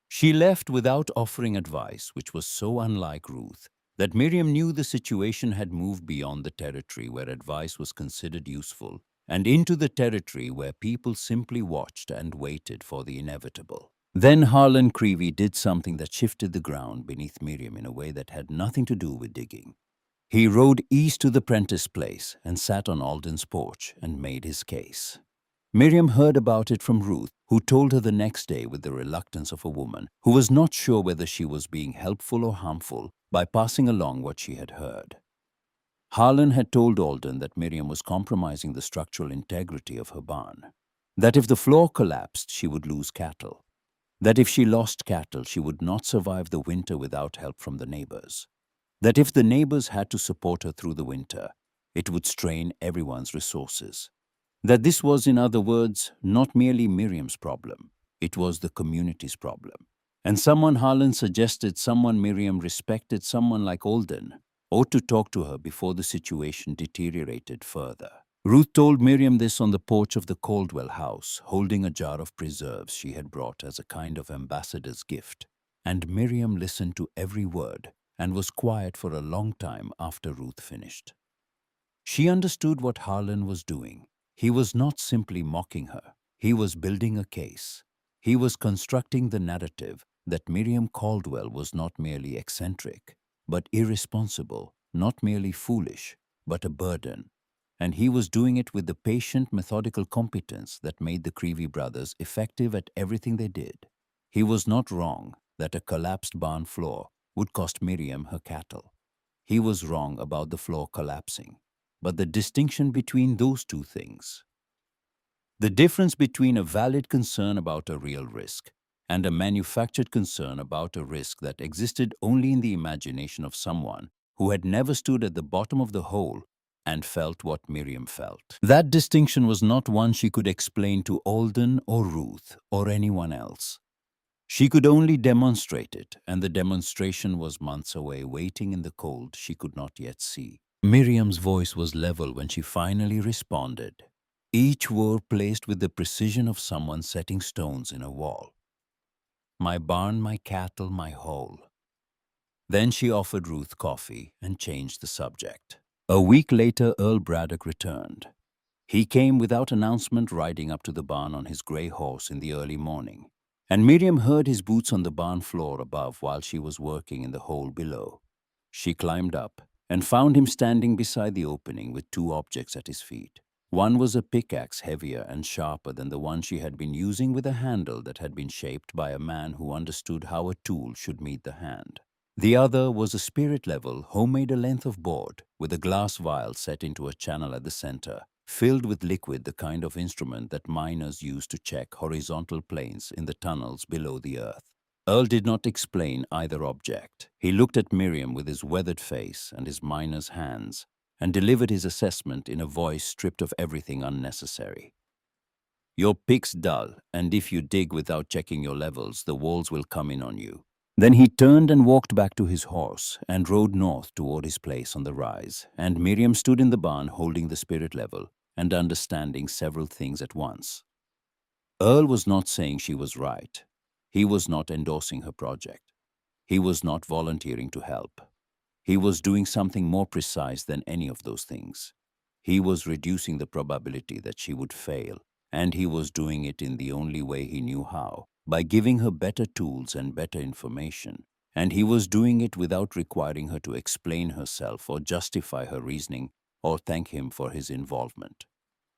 She left without offering advice, which was so unlike Ruth that Miriam knew the situation had moved beyond the territory where advice was considered useful and into the territory where people simply watched and waited for the inevitable. Then Harlan Creevy did something that shifted the ground beneath Miriam in a way that had nothing to do with digging. He rode east to the Prentice place and sat on Alden's porch and made his case. Miriam heard about it from Ruth, who told her the next day with the reluctance of a woman who was not sure whether she was being helpful or harmful by passing along what she had heard. Harlan had told Alden that Miriam was compromising the structural integrity of her barn, that if the floor collapsed, she would lose cattle, that if she lost cattle, she would not survive the winter without help from the neighbors, that if the neighbors had to support her through the winter, it would strain everyone's resources. That this was, in other words, not merely Miriam's problem, it was the community's problem. And someone, Harlan suggested, someone Miriam respected, someone like Alden, ought to talk to her before the situation deteriorated further. Ruth told Miriam this on the porch of the Caldwell house, holding a jar of preserves she had brought as a kind of ambassador's gift. And Miriam listened to every word and was quiet for a long time after Ruth finished. She understood what Harlan was doing. He was not simply mocking her. He was building a case. He was constructing the narrative that Miriam Caldwell was not merely eccentric, but irresponsible, not merely foolish, but a burden. And he was doing it with the patient, methodical competence that made the Creevy brothers effective at everything they did. He was not wrong that a collapsed barn floor would cost Miriam her cattle. He was wrong about the floor collapsing. But the distinction between those two things, the difference between a valid concern about a real risk and a manufactured concern about a risk that existed only in the imagination of someone who had never stood at the bottom of the hole and felt what Miriam felt. That distinction was not one she could explain to Alden or Ruth or anyone else. She could only demonstrate it, and the demonstration was months away, waiting in the cold she could not yet see. Miriam's voice was level when she finally responded, each word placed with the precision of someone setting stones in a wall. My barn, my cattle, my hole. Then she offered Ruth coffee and changed the subject. A week later, Earl Braddock returned. He came without announcement, riding up to the barn on his grey horse in the early morning, and Miriam heard his boots on the barn floor above while she was working in the hole below. She climbed up and found him standing beside the opening with two objects at his feet. One was a pickaxe, heavier and sharper than the one she had been using, with a handle that had been shaped by a man who understood how a tool should meet the hand. The other was a spirit-level, homemade a length of board with a glass vial set into a channel at the center, filled with liquid, the kind of instrument that miners use to check horizontal planes in the tunnels below the earth. Earl did not explain either object. He looked at Miriam with his weathered face and his miner's hands, and delivered his assessment in a voice stripped of everything unnecessary. Your pick's dull, and if you dig without checking your levels, the walls will come in on you. Then he turned and walked back to his horse and rode north toward his place on the rise, and Miriam stood in the barn holding the spirit level and understanding several things at once. Earl was not saying she was right. He was not endorsing her project. He was not volunteering to help. He was doing something more precise than any of those things. He was reducing the probability that she would fail, and he was doing it in the only way he knew how, by giving her better tools and better information. And he was doing it without requiring her to explain herself or justify her reasoning or thank him for his involvement.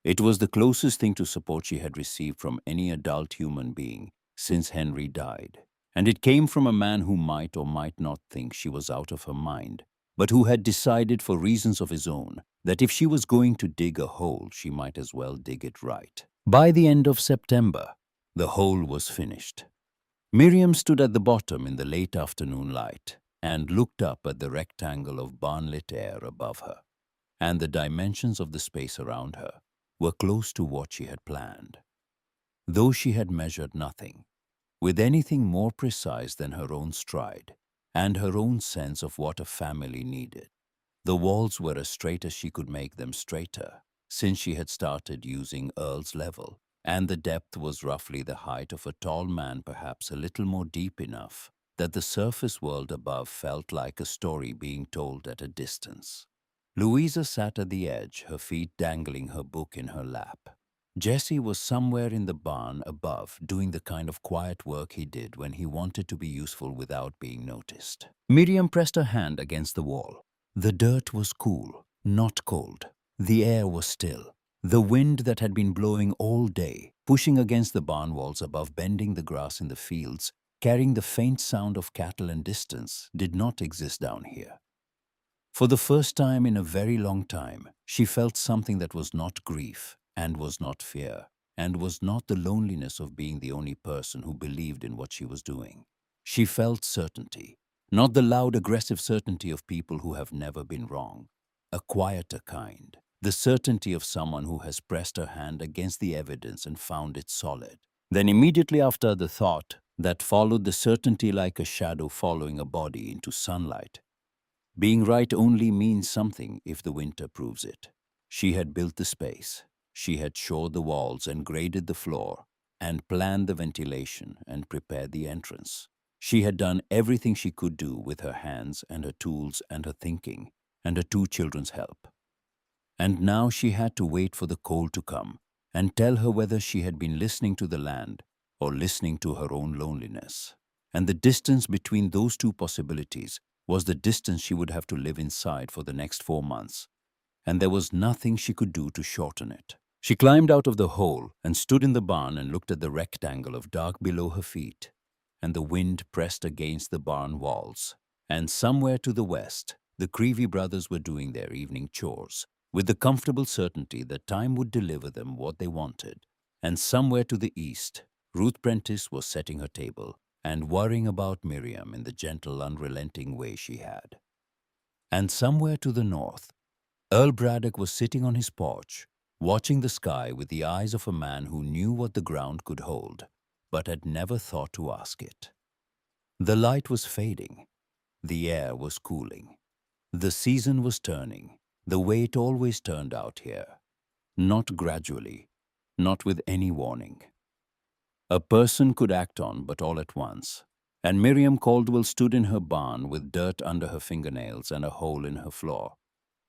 It was the closest thing to support she had received from any adult human being since Henry died, and it came from a man who might or might not think she was out of her mind, but who had decided for reasons of his own that if she was going to dig a hole, she might as well dig it right. By the end of September, the hole was finished. Miriam stood at the bottom in the late afternoon light and looked up at the rectangle of barn-lit air above her, and the dimensions of the space around her were close to what she had planned, though she had measured nothing with anything more precise than her own stride and her own sense of what a family needed. The walls were as straight as she could make them straighter, since she had started using Earl's level, and the depth was roughly the height of a tall man, perhaps a little more deep enough that the surface world above felt like a story being told at a distance. Louisa sat at the edge, her feet dangling, her book in her lap. Jesse was somewhere in the barn above, doing the kind of quiet work he did when he wanted to be useful without being noticed. Miriam pressed her hand against the wall. The dirt was cool, not cold. The air was still. The wind that had been blowing all day, pushing against the barn walls above, bending the grass in the fields, carrying the faint sound of cattle and distance, did not exist down here. For the first time in a very long time, she felt something that was not grief, and was not fear, and was not the loneliness of being the only person who believed in what she was doing. She felt certainty, not the loud, aggressive certainty of people who have never been wrong, a quieter kind, the certainty of someone who has pressed her hand against the evidence and found it solid. Then immediately after the thought that followed the certainty, like a shadow following a body into sunlight. Being right only means something if the winter proves it. She had built the space. She had shored the walls and graded the floor and planned the ventilation and prepared the entrance. She had done everything she could do with her hands and her tools and her thinking and her two children's help. And now she had to wait for the cold to come and tell her whether she had been listening to the land or listening to her own loneliness. And the distance between those two possibilities was the distance she would have to live inside for the next 4 months, and there was nothing she could do to shorten it. She climbed out of the hole and stood in the barn and looked at the rectangle of dark below her feet, and the wind pressed against the barn walls. And somewhere to the west, the Creevy brothers were doing their evening chores, with the comfortable certainty that time would deliver them what they wanted. And somewhere to the east, Ruth Prentice was setting her table and worrying about Miriam in the gentle, unrelenting way she had. And somewhere to the north, Earl Braddock was sitting on his porch, watching the sky with the eyes of a man who knew what the ground could hold, but had never thought to ask it. The light was fading. The air was cooling. The season was turning, the way it always turned out here. Not gradually, not with any warning. A person could act on, but all at once. And Miriam Caldwell stood in her barn with dirt under her fingernails and a hole in her floor,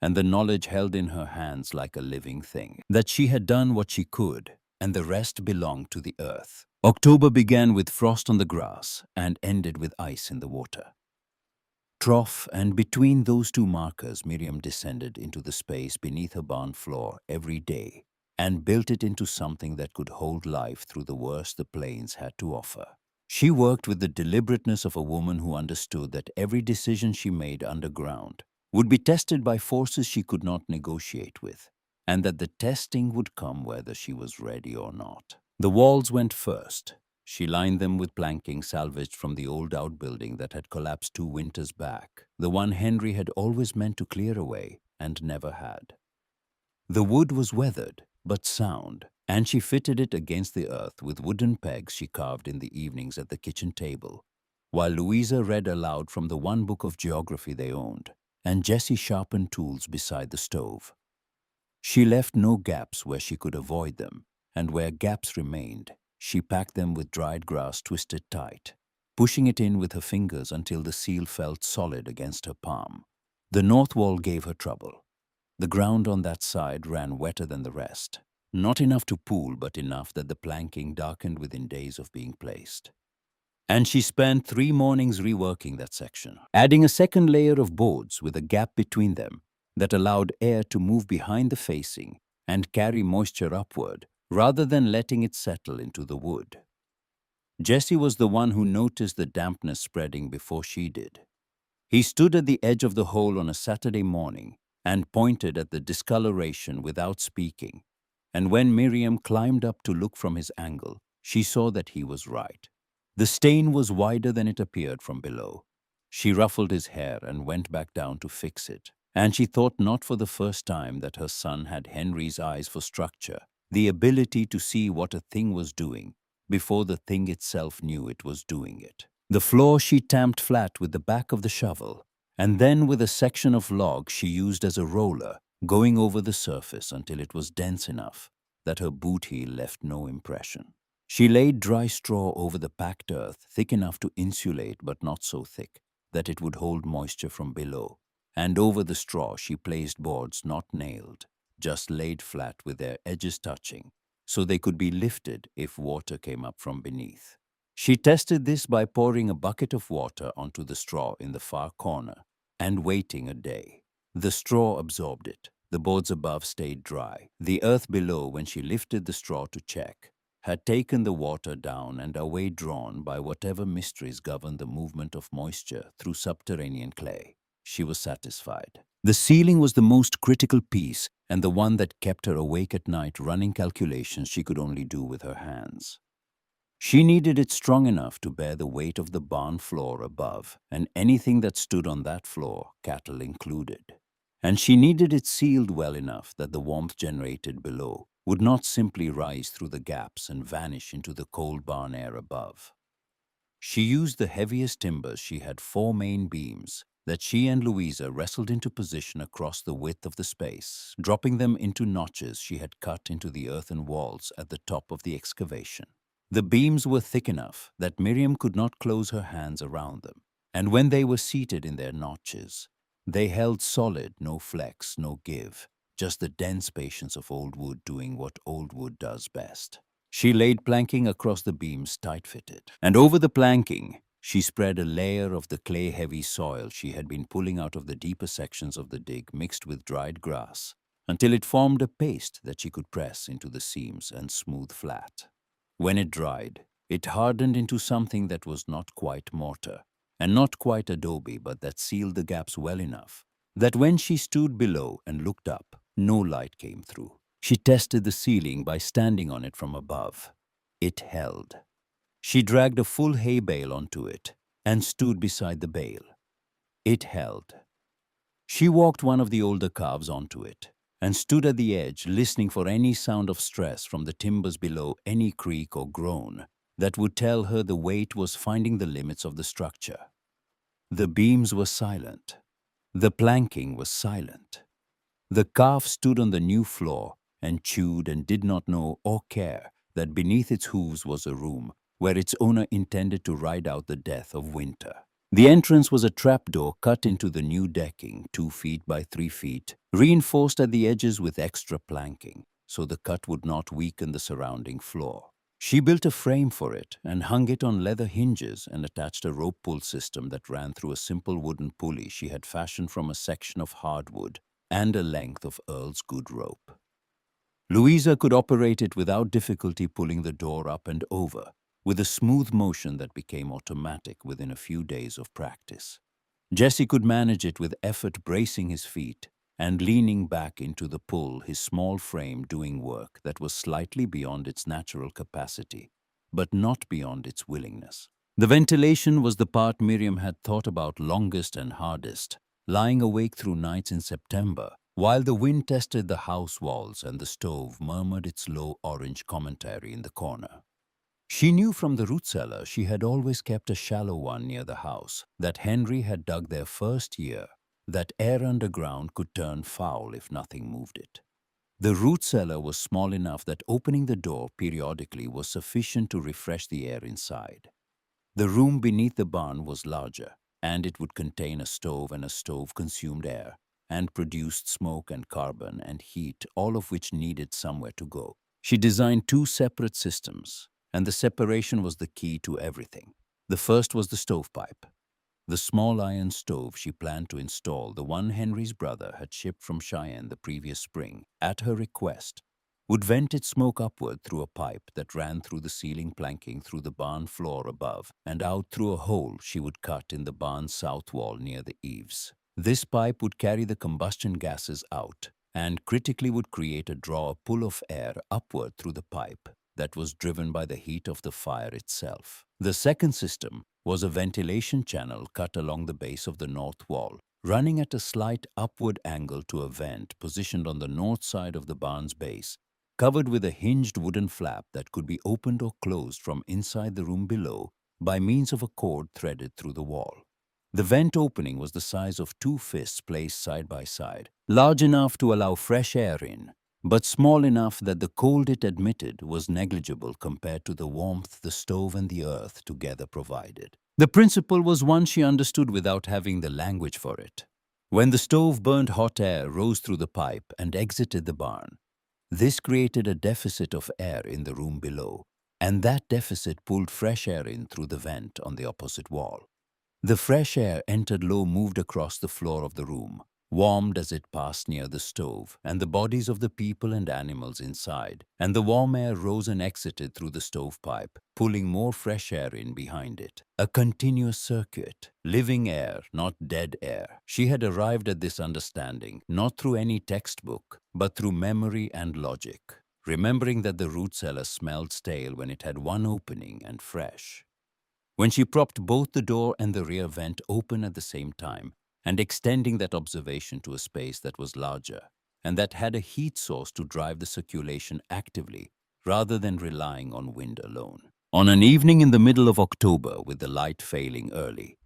and the knowledge held in her hands like a living thing, that she had done what she could, and the rest belonged to the earth. October began with frost on the grass and ended with ice in the water. Trough, and between those two markers, Miriam descended into the space beneath her barn floor every day and built it into something that could hold life through the worst the plains had to offer. She worked with the deliberateness of a woman who understood that every decision she made underground would be tested by forces she could not negotiate with, and that the testing would come whether she was ready or not. The walls went first. She lined them with planking salvaged from the old outbuilding that had collapsed 2 winters back, the one Henry had always meant to clear away and never had. The wood was weathered, but sound, and she fitted it against the earth with wooden pegs she carved in the evenings at the kitchen table, while Louisa read aloud from the one book of geography they owned, and Jessie sharpened tools beside the stove. She left no gaps where she could avoid them, and where gaps remained, she packed them with dried grass twisted tight, pushing it in with her fingers until the seal felt solid against her palm. The north wall gave her trouble. The ground on that side ran wetter than the rest. Not enough to pool, but enough that the planking darkened within days of being placed. And she spent 3 mornings reworking that section, adding a second layer of boards with a gap between them that allowed air to move behind the facing and carry moisture upward rather than letting it settle into the wood. Jessie was the one who noticed the dampness spreading before she did. He stood at the edge of the hole on a Saturday morning and pointed at the discoloration without speaking, and when Miriam climbed up to look from his angle, she saw that he was right. The stain was wider than it appeared from below. She ruffled his hair and went back down to fix it, and she thought not for the first time that her son had Henry's eyes for structure, the ability to see what a thing was doing before the thing itself knew it was doing it. The floor she tamped flat with the back of the shovel, and then with a section of log she used as a roller, going over the surface until it was dense enough that her boot heel left no impression. She laid dry straw over the packed earth, thick enough to insulate but not so thick that it would hold moisture from below, and over the straw she placed boards not nailed, just laid flat with their edges touching, so they could be lifted if water came up from beneath. She tested this by pouring a bucket of water onto the straw in the far corner and waiting a day. The straw absorbed it. The boards above stayed dry. The earth below, when she lifted the straw to check, had taken the water down and away drawn by whatever mysteries governed the movement of moisture through subterranean clay. She was satisfied. The ceiling was the most critical piece and the one that kept her awake at night running calculations she could only do with her hands. She needed it strong enough to bear the weight of the barn floor above and anything that stood on that floor, cattle included. And she needed it sealed well enough that the warmth generated below would not simply rise through the gaps and vanish into the cold barn air above. She used the heaviest timbers. She had 4 main beams that she and Louisa wrestled into position across the width of the space, dropping them into notches she had cut into the earthen walls at the top of the excavation. The beams were thick enough that Miriam could not close her hands around them, and when they were seated in their notches, they held solid, no flex, no give, just the dense patience of old wood doing what old wood does best. She laid planking across the beams tight-fitted, and over the planking, she spread a layer of the clay-heavy soil she had been pulling out of the deeper sections of the dig mixed with dried grass, until it formed a paste that she could press into the seams and smooth flat. When it dried, it hardened into something that was not quite mortar, and not quite adobe, but that sealed the gaps well enough that when she stood below and looked up, no light came through. She tested the ceiling by standing on it from above. It held. She dragged a full hay bale onto it and stood beside the bale. It held. She walked one of the older calves onto it and stood at the edge listening for any sound of stress from the timbers below, any creak or groan that would tell her the weight was finding the limits of the structure. The beams were silent. The planking was silent. The calf stood on the new floor and chewed and did not know or care that beneath its hooves was a room where its owner intended to ride out the death of winter. The entrance was a trapdoor cut into the new decking, 2 feet by 3 feet, reinforced at the edges with extra planking, so the cut would not weaken the surrounding floor. She built a frame for it and hung it on leather hinges and attached a rope pull system that ran through a simple wooden pulley she had fashioned from a section of hardwood and a length of Earl's good rope. Louisa could operate it without difficulty, pulling the door up and over, with a smooth motion that became automatic within a few days of practice. Jesse could manage it with effort, bracing his feet and leaning back into the pull, his small frame doing work that was slightly beyond its natural capacity, but not beyond its willingness. The ventilation was the part Miriam had thought about longest and hardest, lying awake through nights in September, while the wind tested the house walls and the stove murmured its low orange commentary in the corner. She knew from the root cellar she had always kept a shallow one near the house, that Henry had dug their first year, that air underground could turn foul if nothing moved it. The root cellar was small enough that opening the door periodically was sufficient to refresh the air inside. The room beneath the barn was larger, and it would contain a stove, and a stove consumed air and produced smoke and carbon and heat, all of which needed somewhere to go. She designed 2 separate systems, and the separation was the key to everything. The first was the stovepipe. The small iron stove she planned to install, the one Henry's brother had shipped from Cheyenne the previous spring, at her request, would vent its smoke upward through a pipe that ran through the ceiling planking through the barn floor above and out through a hole she would cut in the barn's south wall near the eaves. This pipe would carry the combustion gases out and critically would create a draw, pull of air upward through the pipe that was driven by the heat of the fire itself. The second system was a ventilation channel cut along the base of the north wall, running at a slight upward angle to a vent positioned on the north side of the barn's base, covered with a hinged wooden flap that could be opened or closed from inside the room below by means of a cord threaded through the wall. The vent opening was the size of 2 fists placed side by side, large enough to allow fresh air in, but small enough that the cold it admitted was negligible compared to the warmth the stove and the earth together provided. The principle was one she understood without having the language for it. When the stove burned, hot air rose through the pipe and exited the barn. This created a deficit of air in the room below, and that deficit pulled fresh air in through the vent on the opposite wall. The fresh air entered low, moved across the floor of the room, warmed as it passed near the stove and the bodies of the people and animals inside, and the warm air rose and exited through the stovepipe, pulling more fresh air in behind it. A continuous circuit, living air, not dead air. She had arrived at this understanding not through any textbook, but through memory and logic, remembering that the root cellar smelled stale when it had one opening and fresh. When she propped both the door and the rear vent open at the same time, and extending that observation to a space that was larger, and that had a heat source to drive the circulation actively, rather than relying on wind alone. On an evening in the middle of October, with the light failing early,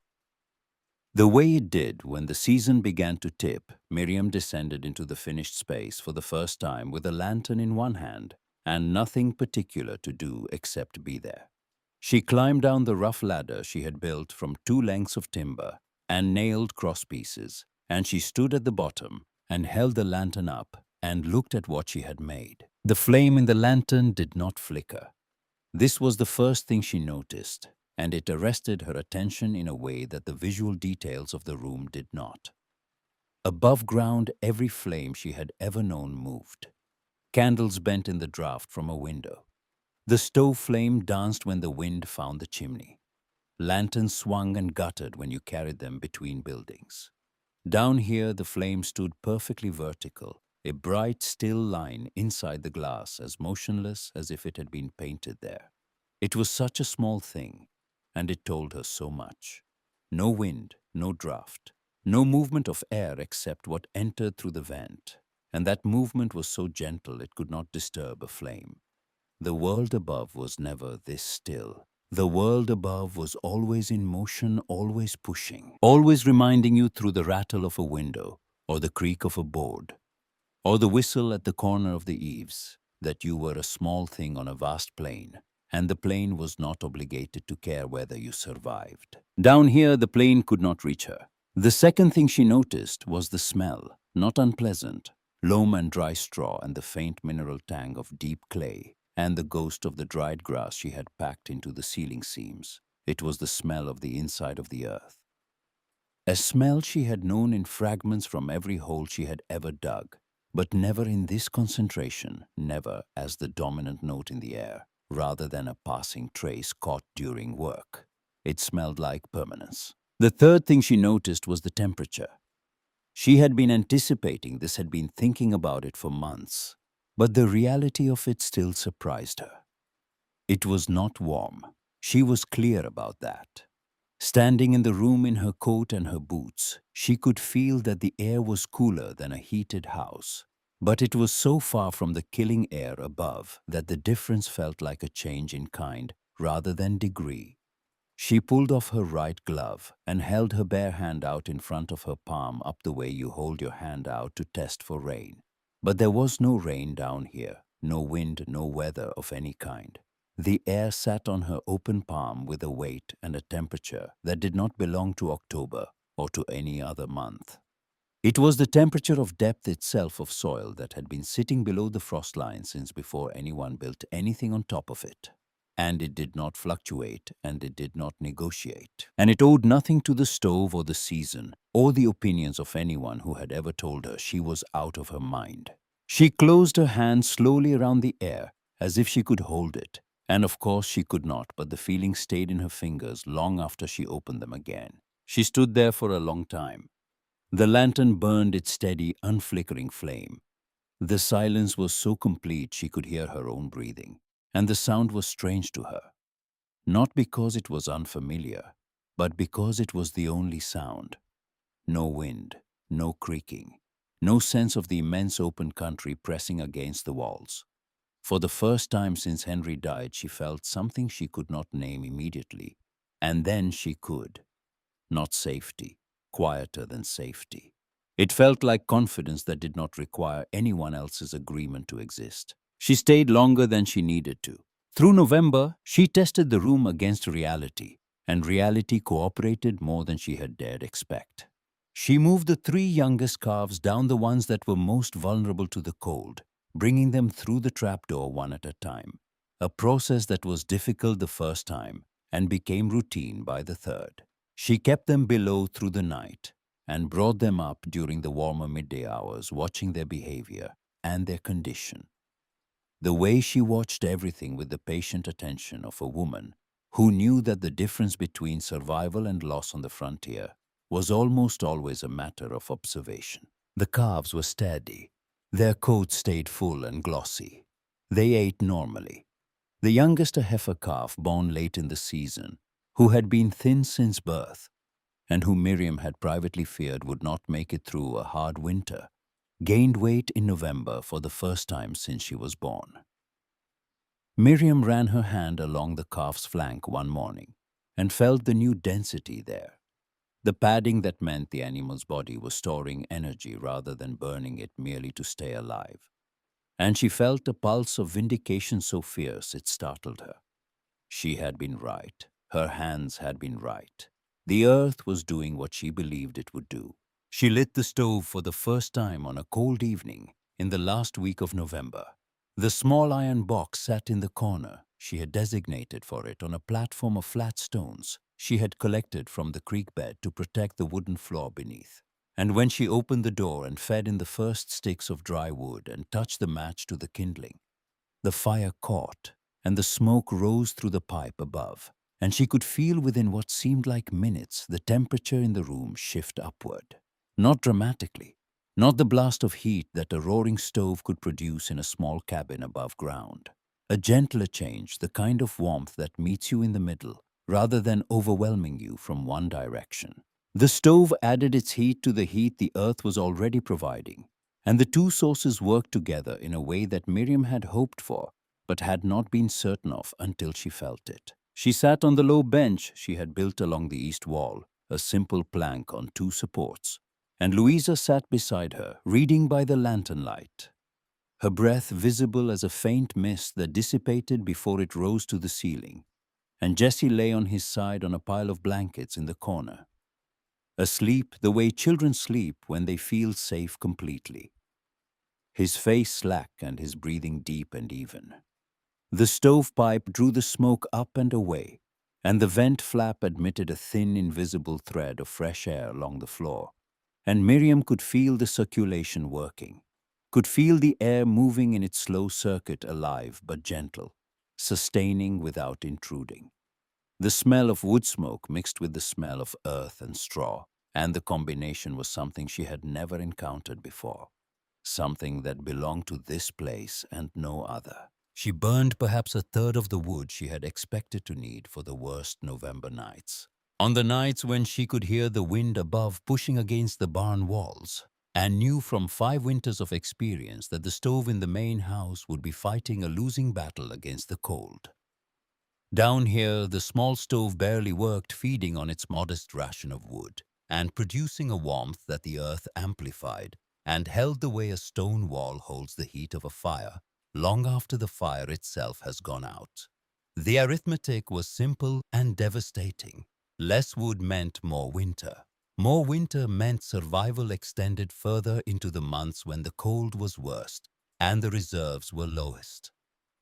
the way it did when the season began to tip, Miriam descended into the finished space for the first time with a lantern in one hand and nothing particular to do except be there. She climbed down the rough ladder she had built from 2 lengths of timber and nailed crosspieces, and she stood at the bottom and held the lantern up and looked at what she had made. The flame in the lantern did not flicker. This was the first thing she noticed, and it arrested her attention in a way that the visual details of the room did not. Above ground, every flame she had ever known moved. Candles bent in the draught from a window. The stove flame danced when the wind found the chimney. Lanterns swung and guttered when you carried them between buildings. Down here, the flame stood perfectly vertical, a bright, still line inside the glass, as motionless as if it had been painted there. It was such a small thing, and it told her so much. No wind, no draught, No movement of air except what entered through the vent, and that movement was so gentle it could not disturb a flame. The world above was never this still. The world above was always in motion, always pushing, always reminding you through the rattle of a window, or the creak of a board, or the whistle at the corner of the eaves, that you were a small thing on a vast plain, and the plane was not obligated to care whether you survived. Down here, the plane could not reach her. The second thing she noticed was the smell, not unpleasant, loam and dry straw and the faint mineral tang of deep clay, and the ghost of the dried grass she had packed into the ceiling seams. It was the smell of the inside of the earth. A smell she had known in fragments from every hole she had ever dug, but never in this concentration, never as the dominant note in the air, rather than a passing trace caught during work. It smelled like permanence. The third thing she noticed was the temperature. She had been anticipating this, had been thinking about it for months, but the reality of it still surprised her. It was not warm. She was clear about that. Standing in the room in her coat and her boots, she could feel that the air was cooler than a heated house. But it was so far from the killing air above that the difference felt like a change in kind rather than degree. She pulled off her right glove and held her bare hand out in front of her palm up the way you hold your hand out to test for rain. But there was no rain down here, no wind, no weather of any kind. The air sat on her open palm with a weight and a temperature that did not belong to October or to any other month. It was the temperature of depth itself of soil that had been sitting below the frost line since before anyone built anything on top of it. And it did not fluctuate, and it did not negotiate. And it owed nothing to the stove or the season, or the opinions of anyone who had ever told her she was out of her mind. She closed her hand slowly around the air, as if she could hold it. And of course she could not, but the feeling stayed in her fingers long after she opened them again. She stood there for a long time. The lantern burned its steady, unflickering flame. The silence was so complete she could hear her own breathing, and the sound was strange to her. Not because it was unfamiliar, but because it was the only sound. No wind, no creaking, no sense of the immense open country pressing against the walls. For the first time since Henry died, she felt something she could not name immediately, and then she could. Not safety, quieter than safety. It felt like confidence that did not require anyone else's agreement to exist. She stayed longer than she needed to. Through November, she tested the room against reality, and reality cooperated more than she had dared expect. She moved the three youngest calves down, the ones that were most vulnerable to the cold, bringing them through the trapdoor one at a time, a process that was difficult the first time and became routine by the third. She kept them below through the night and brought them up during the warmer midday hours, watching their behavior and their condition. The way she watched everything with the patient attention of a woman who knew that the difference between survival and loss on the frontier was almost always a matter of observation. The calves were steady. Their coats stayed full and glossy. They ate normally. The youngest, a heifer calf born late in the season, who had been thin since birth, and whom Miriam had privately feared would not make it through a hard winter, gained weight in November for the first time since she was born. Miriam ran her hand along the calf's flank one morning and felt the new density there. The padding that meant the animal's body was storing energy rather than burning it merely to stay alive. And she felt a pulse of vindication so fierce it startled her. She had been right. Her hands had been right. The earth was doing what she believed it would do. She lit the stove for the first time on a cold evening in the last week of November. The small iron box sat in the corner she had designated for it on a platform of flat stones she had collected from the creek bed to protect the wooden floor beneath. And when she opened the door and fed in the first sticks of dry wood and touched the match to the kindling, the fire caught and the smoke rose through the pipe above, and she could feel within what seemed like minutes the temperature in the room shift upward. Not dramatically, not the blast of heat that a roaring stove could produce in a small cabin above ground. A gentler change, the kind of warmth that meets you in the middle rather than overwhelming you from one direction. The stove added its heat to the heat the earth was already providing, and the two sources worked together in a way that Miriam had hoped for, but had not been certain of until she felt it. She sat on the low bench she had built along the east wall, a simple plank on two supports, and Louisa sat beside her, reading by the lantern light, her breath visible as a faint mist that dissipated before it rose to the ceiling, and Jessie lay on his side on a pile of blankets in the corner, asleep the way children sleep when they feel safe completely, his face slack and his breathing deep and even. The stovepipe drew the smoke up and away, and the vent flap admitted a thin, invisible thread of fresh air along the floor, and Miriam could feel the circulation working, could feel the air moving in its slow circuit, alive but gentle, sustaining without intruding. The smell of wood smoke mixed with the smell of earth and straw, and the combination was something she had never encountered before, something that belonged to this place and no other. She burned perhaps a third of the wood she had expected to need for the worst November nights. On the nights when she could hear the wind above pushing against the barn walls, and knew from 5 winters of experience that the stove in the main house would be fighting a losing battle against the cold. Down here, the small stove barely worked, feeding on its modest ration of wood, and producing a warmth that the earth amplified, and held the way a stone wall holds the heat of a fire, long after the fire itself has gone out. The arithmetic was simple and devastating. Less wood meant more winter. More winter meant survival extended further into the months when the cold was worst and the reserves were lowest.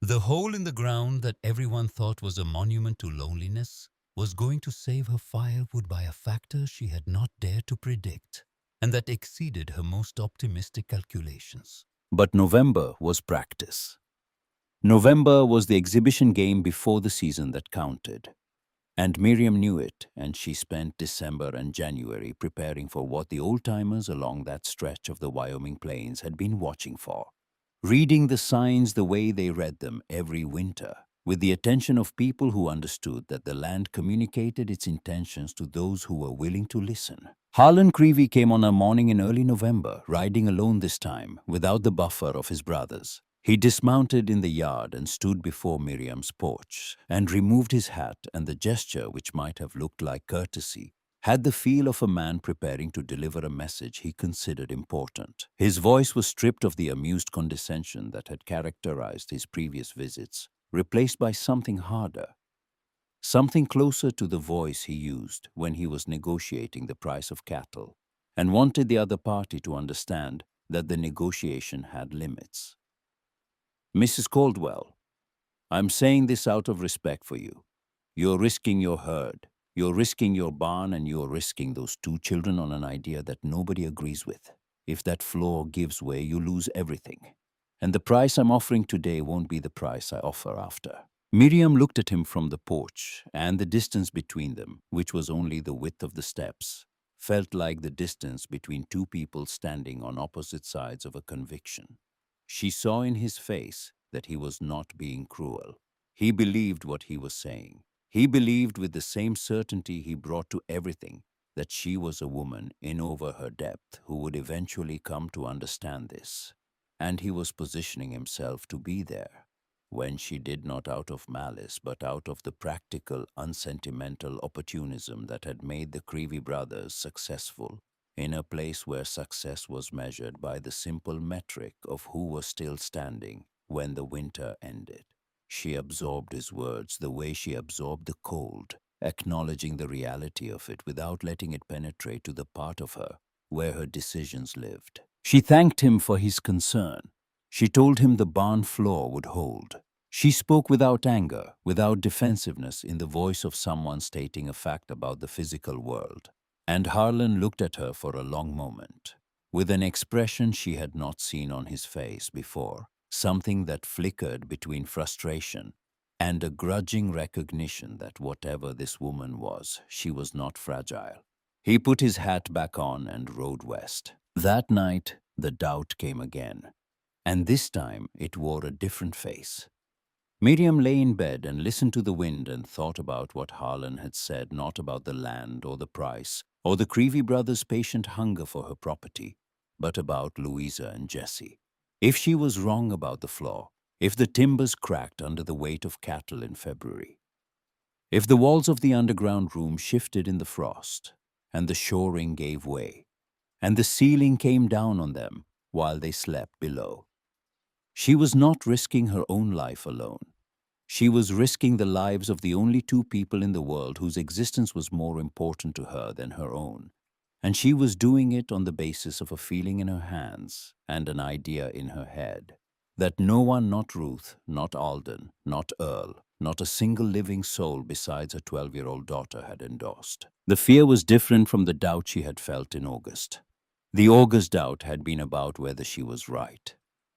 The hole in the ground that everyone thought was a monument to loneliness was going to save her firewood by a factor she had not dared to predict, and that exceeded her most optimistic calculations. But November was practice. November was the exhibition game before the season that counted. And Miriam knew it, and she spent December and January preparing for what the old-timers along that stretch of the Wyoming plains had been watching for, reading the signs the way they read them every winter, with the attention of people who understood that the land communicated its intentions to those who were willing to listen. Harlan Creevy came on a morning in early November, riding alone this time, without the buffer of his brothers. He dismounted in the yard and stood before Miriam's porch, and removed his hat, and the gesture, which might have looked like courtesy, had the feel of a man preparing to deliver a message he considered important. His voice was stripped of the amused condescension that had characterized his previous visits, replaced by something harder, something closer to the voice he used when he was negotiating the price of cattle, and wanted the other party to understand that the negotiation had limits. "Mrs. Caldwell, I'm saying this out of respect for you. You're risking your herd, you're risking your barn, and you're risking those 2 children on an idea that nobody agrees with. If that floor gives way, you lose everything. And the price I'm offering today won't be the price I offer after." Miriam looked at him from the porch, and the distance between them, which was only the width of the steps, felt like the distance between two people standing on opposite sides of a conviction. She saw in his face that he was not being cruel. He believed what he was saying. He believed with the same certainty he brought to everything that she was a woman in over her depth who would eventually come to understand this. And he was positioning himself to be there when she did, not out of malice but out of the practical, unsentimental opportunism that had made the Creevy brothers successful in a place where success was measured by the simple metric of who was still standing when the winter ended. She absorbed his words the way she absorbed the cold, acknowledging the reality of it without letting it penetrate to the part of her where her decisions lived. She thanked him for his concern. She told him the barn floor would hold. She spoke without anger, without defensiveness, in the voice of someone stating a fact about the physical world. And Harlan looked at her for a long moment, with an expression she had not seen on his face before, something that flickered between frustration and a grudging recognition that whatever this woman was, she was not fragile. He put his hat back on and rode west. That night, the doubt came again, and this time it wore a different face. Miriam lay in bed and listened to the wind and thought about what Harlan had said, not about the land or the price or the Creevy brothers' patient hunger for her property, but about Louisa and Jessie. If she was wrong about the floor, if the timbers cracked under the weight of cattle in February, if the walls of the underground room shifted in the frost, and the shoring gave way, and the ceiling came down on them while they slept below, she was not risking her own life alone. She was risking the lives of the only two people in the world whose existence was more important to her than her own. And she was doing it on the basis of a feeling in her hands and an idea in her head that no one, not Ruth, not Alden, not Earl, not a single living soul besides her 12-year-old daughter had endorsed. The fear was different from the doubt she had felt in August. The August doubt had been about whether she was right.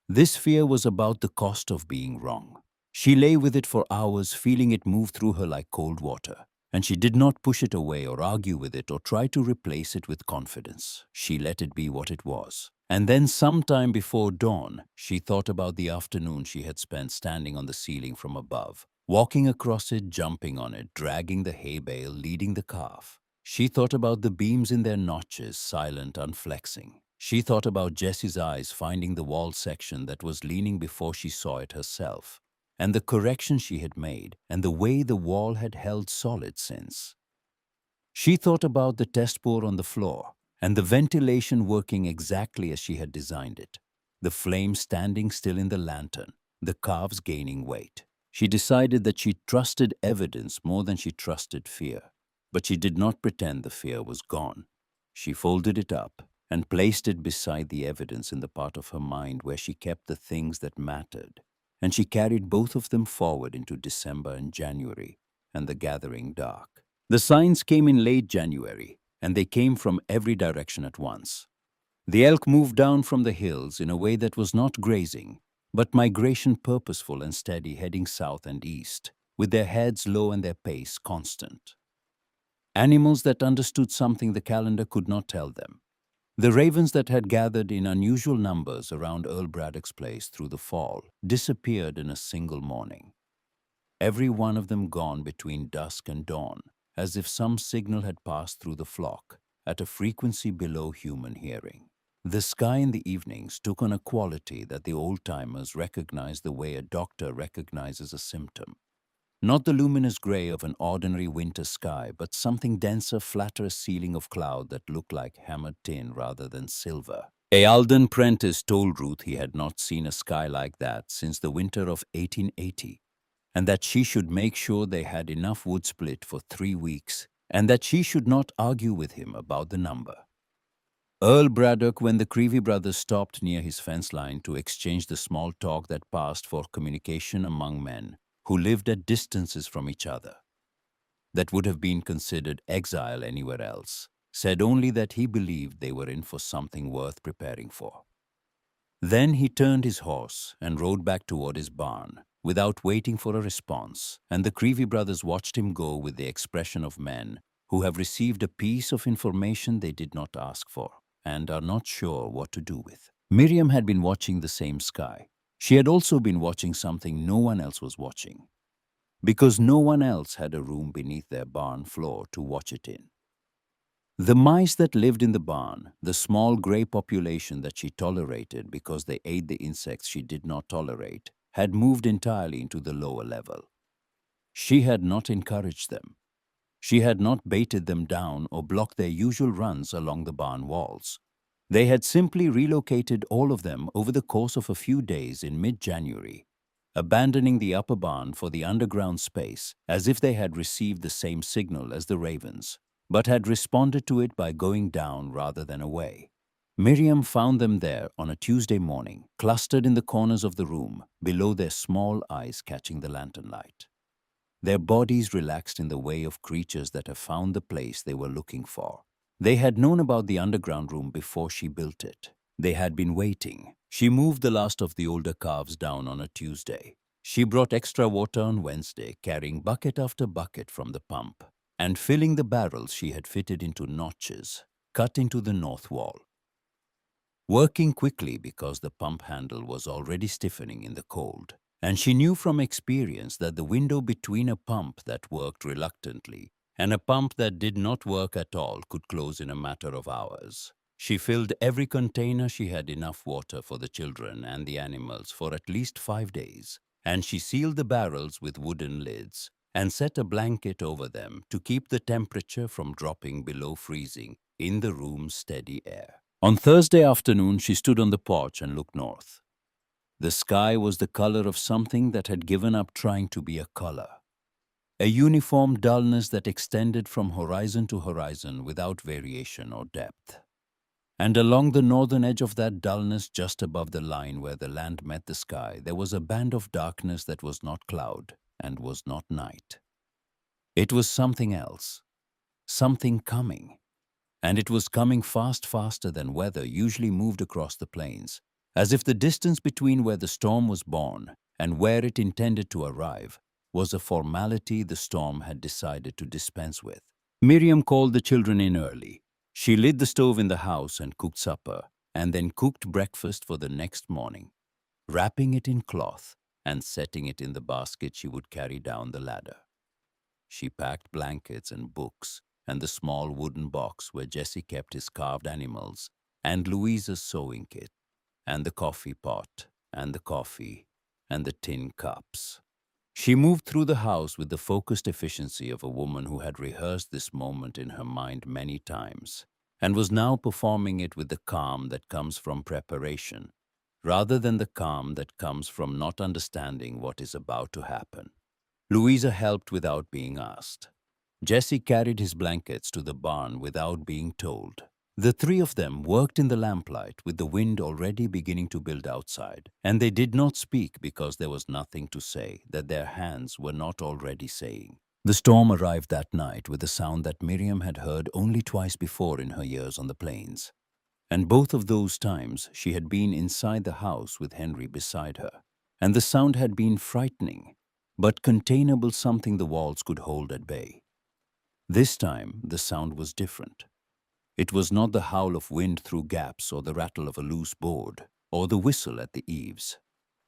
This fear was about the cost of being wrong. She lay with it for hours, feeling it move through her like cold water. And she did not push it away or argue with it or try to replace it with confidence. She let it be what it was. And then sometime before dawn, she thought about the afternoon she had spent standing on the ceiling from above, walking across it, jumping on it, dragging the hay bale, leading the calf. She thought about the beams in their notches, silent, unflexing. She thought about Jessie's eyes finding the wall section that was leaning before she saw it herself, and the correction she had made, and the way the wall had held solid since. She thought about the test bore on the floor, and the ventilation working exactly as she had designed it, the flame standing still in the lantern, the calves gaining weight. She decided that she trusted evidence more than she trusted fear, but she did not pretend the fear was gone. She folded it up and placed it beside the evidence in the part of her mind where she kept the things that mattered, and she carried both of them forward into December and January and the gathering dark. The signs came in late January, and they came from every direction at once. The elk moved down from the hills in a way that was not grazing, but migration purposeful and steady, heading south and east, with their heads low and their pace constant. Animals that understood something the calendar could not tell them. The ravens that had gathered in unusual numbers around Earl Braddock's place through the fall disappeared in a single morning. Every one of them gone between dusk and dawn, as if some signal had passed through the flock at a frequency below human hearing. The sky in the evenings took on a quality that the old-timers recognized the way a doctor recognizes a symptom. Not the luminous gray of an ordinary winter sky, but something denser, flatter, a ceiling of cloud that looked like hammered tin rather than silver. Alden Prentice told Ruth he had not seen a sky like that since the winter of 1880. And that she should make sure they had enough wood split for 3 weeks, and that she should not argue with him about the number. Earl Braddock, when the Creevy brothers stopped near his fence line to exchange the small talk that passed for communication among men who lived at distances from each other, that would have been considered exile anywhere else, said only that he believed they were in for something worth preparing for. Then he turned his horse and rode back toward his barn, without waiting for a response, and the Creevy brothers watched him go with the expression of men who have received a piece of information they did not ask for and are not sure what to do with. Miriam had been watching the same sky. She had also been watching something no one else was watching, because no one else had a room beneath their barn floor to watch it in. The mice that lived in the barn, the small gray population that she tolerated because they ate the insects she did not tolerate, had moved entirely into the lower level. She had not encouraged them. She had not baited them down or blocked their usual runs along the barn walls. They had simply relocated all of them over the course of a few days in mid-January, abandoning the upper barn for the underground space as if they had received the same signal as the ravens, but had responded to it by going down rather than away. Miriam found them there on a Tuesday morning, clustered in the corners of the room, below their small eyes catching the lantern light. Their bodies relaxed in the way of creatures that have found the place they were looking for. They had known about the underground room before she built it. They had been waiting. She moved the last of the older calves down on a Tuesday. She brought extra water on Wednesday, carrying bucket after bucket from the pump, and filling the barrels she had fitted into notches, cut into the north wall. Working quickly because the pump handle was already stiffening in the cold, And she knew from experience that the window between a pump that worked reluctantly and a pump that did not work at all could close in a matter of hours. She filled every container. She had enough water for the children and the animals for at least 5 days, and she sealed the barrels with wooden lids and set a blanket over them to keep the temperature from dropping below freezing in the room's steady air. On Thursday afternoon, she stood on the porch and looked north. The sky was the color of something that had given up trying to be a color. A uniform dullness that extended from horizon to horizon without variation or depth. And along the northern edge of that dullness, just above the line where the land met the sky, there was a band of darkness that was not cloud and was not night. It was something else, something coming. And it was coming fast, faster than weather usually moved across the plains, as if the distance between where the storm was born and where it intended to arrive was a formality the storm had decided to dispense with. Miriam called the children in early. She lit the stove in the house and cooked supper, and then cooked breakfast for the next morning, wrapping it in cloth and setting it in the basket she would carry down the ladder. She packed blankets and books and the small wooden box where Jesse kept his carved animals, and Louisa's sewing kit, and the coffee pot, and the coffee, and the tin cups. She moved through the house with the focused efficiency of a woman who had rehearsed this moment in her mind many times, and was now performing it with the calm that comes from preparation, rather than the calm that comes from not understanding what is about to happen. Louisa helped without being asked. Jesse carried his blankets to the barn without being told. The three of them worked in the lamplight with the wind already beginning to build outside, and they did not speak because there was nothing to say that their hands were not already saying. The storm arrived that night with a sound that Miriam had heard only twice before in her years on the plains, and both of those times she had been inside the house with Henry beside her, and the sound had been frightening, but containable, something the walls could hold at bay. This time, the sound was different. It was not the howl of wind through gaps or the rattle of a loose board or the whistle at the eaves.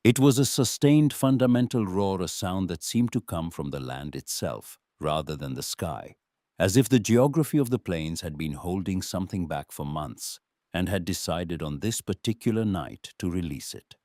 It was a sustained fundamental roar, a sound that seemed to come from the land itself rather than the sky, as if the geography of the plains had been holding something back for months and had decided on this particular night to release it.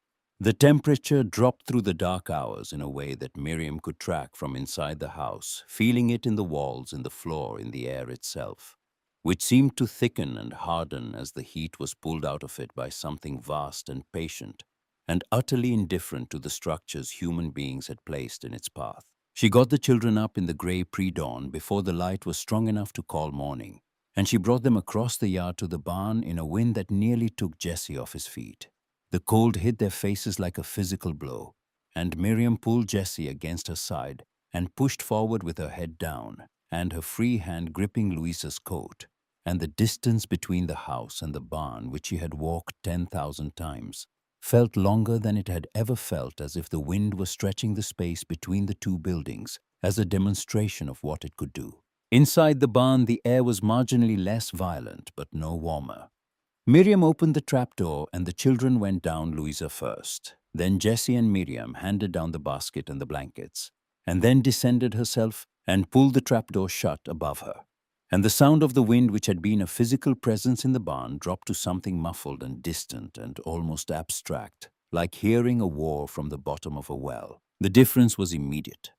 The temperature dropped through the dark hours in a way that Miriam could track from inside the house, feeling it in the walls, in the floor, in the air itself, which seemed to thicken and harden as the heat was pulled out of it by something vast and patient and utterly indifferent to the structures human beings had placed in its path. She got the children up in the gray pre-dawn before the light was strong enough to call morning, and she brought them across the yard to the barn in a wind that nearly took Jesse off his feet. The cold hit their faces like a physical blow, and Miriam pulled Jesse against her side and pushed forward with her head down and her free hand gripping Louisa's coat, and the distance between the house and the barn, which she had walked 10,000 times, felt longer than it had ever felt, as if the wind was stretching the space between the two buildings as a demonstration of what it could do. Inside the barn, the air was marginally less violent, but no warmer. Miriam opened the trapdoor and the children went down, Louisa first. Then Jessie and Miriam handed down the basket and the blankets, and then descended herself and pulled the trapdoor shut above her. And the sound of the wind, which had been a physical presence in the barn, dropped to something muffled and distant and almost abstract, like hearing a war from the bottom of a well. The difference was immediate.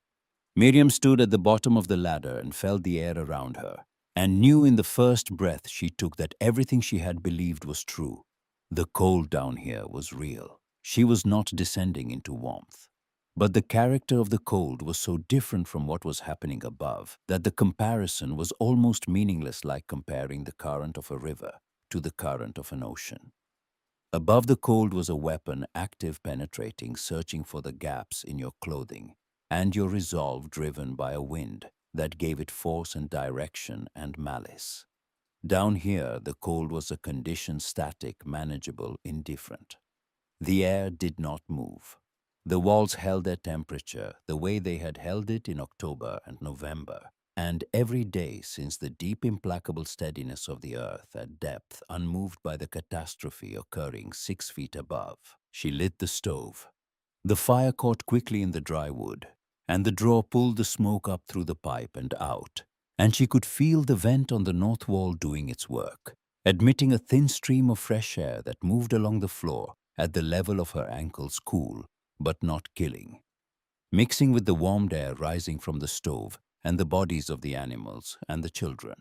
Miriam stood at the bottom of the ladder and felt the air around her, and knew in the first breath she took that everything she had believed was true. The cold down here was real. She was not descending into warmth. But the character of the cold was so different from what was happening above that the comparison was almost meaningless, like comparing the current of a river to the current of an ocean. Above the cold was a weapon, active, penetrating, searching for the gaps in your clothing, and your resolve driven by a wind that gave it force and direction and malice. Down here, the cold was a condition, static, manageable, indifferent. The air did not move. The walls held their temperature the way they had held it in October and November, and every day since the deep, implacable steadiness of the earth at depth, unmoved by the catastrophe occurring 6 feet above. She lit the stove. The fire caught quickly in the dry wood, and the drawer pulled the smoke up through the pipe and out, and she could feel the vent on the north wall doing its work, admitting a thin stream of fresh air that moved along the floor at the level of her ankles, cool, but not killing, mixing with the warmed air rising from the stove and the bodies of the animals and the children.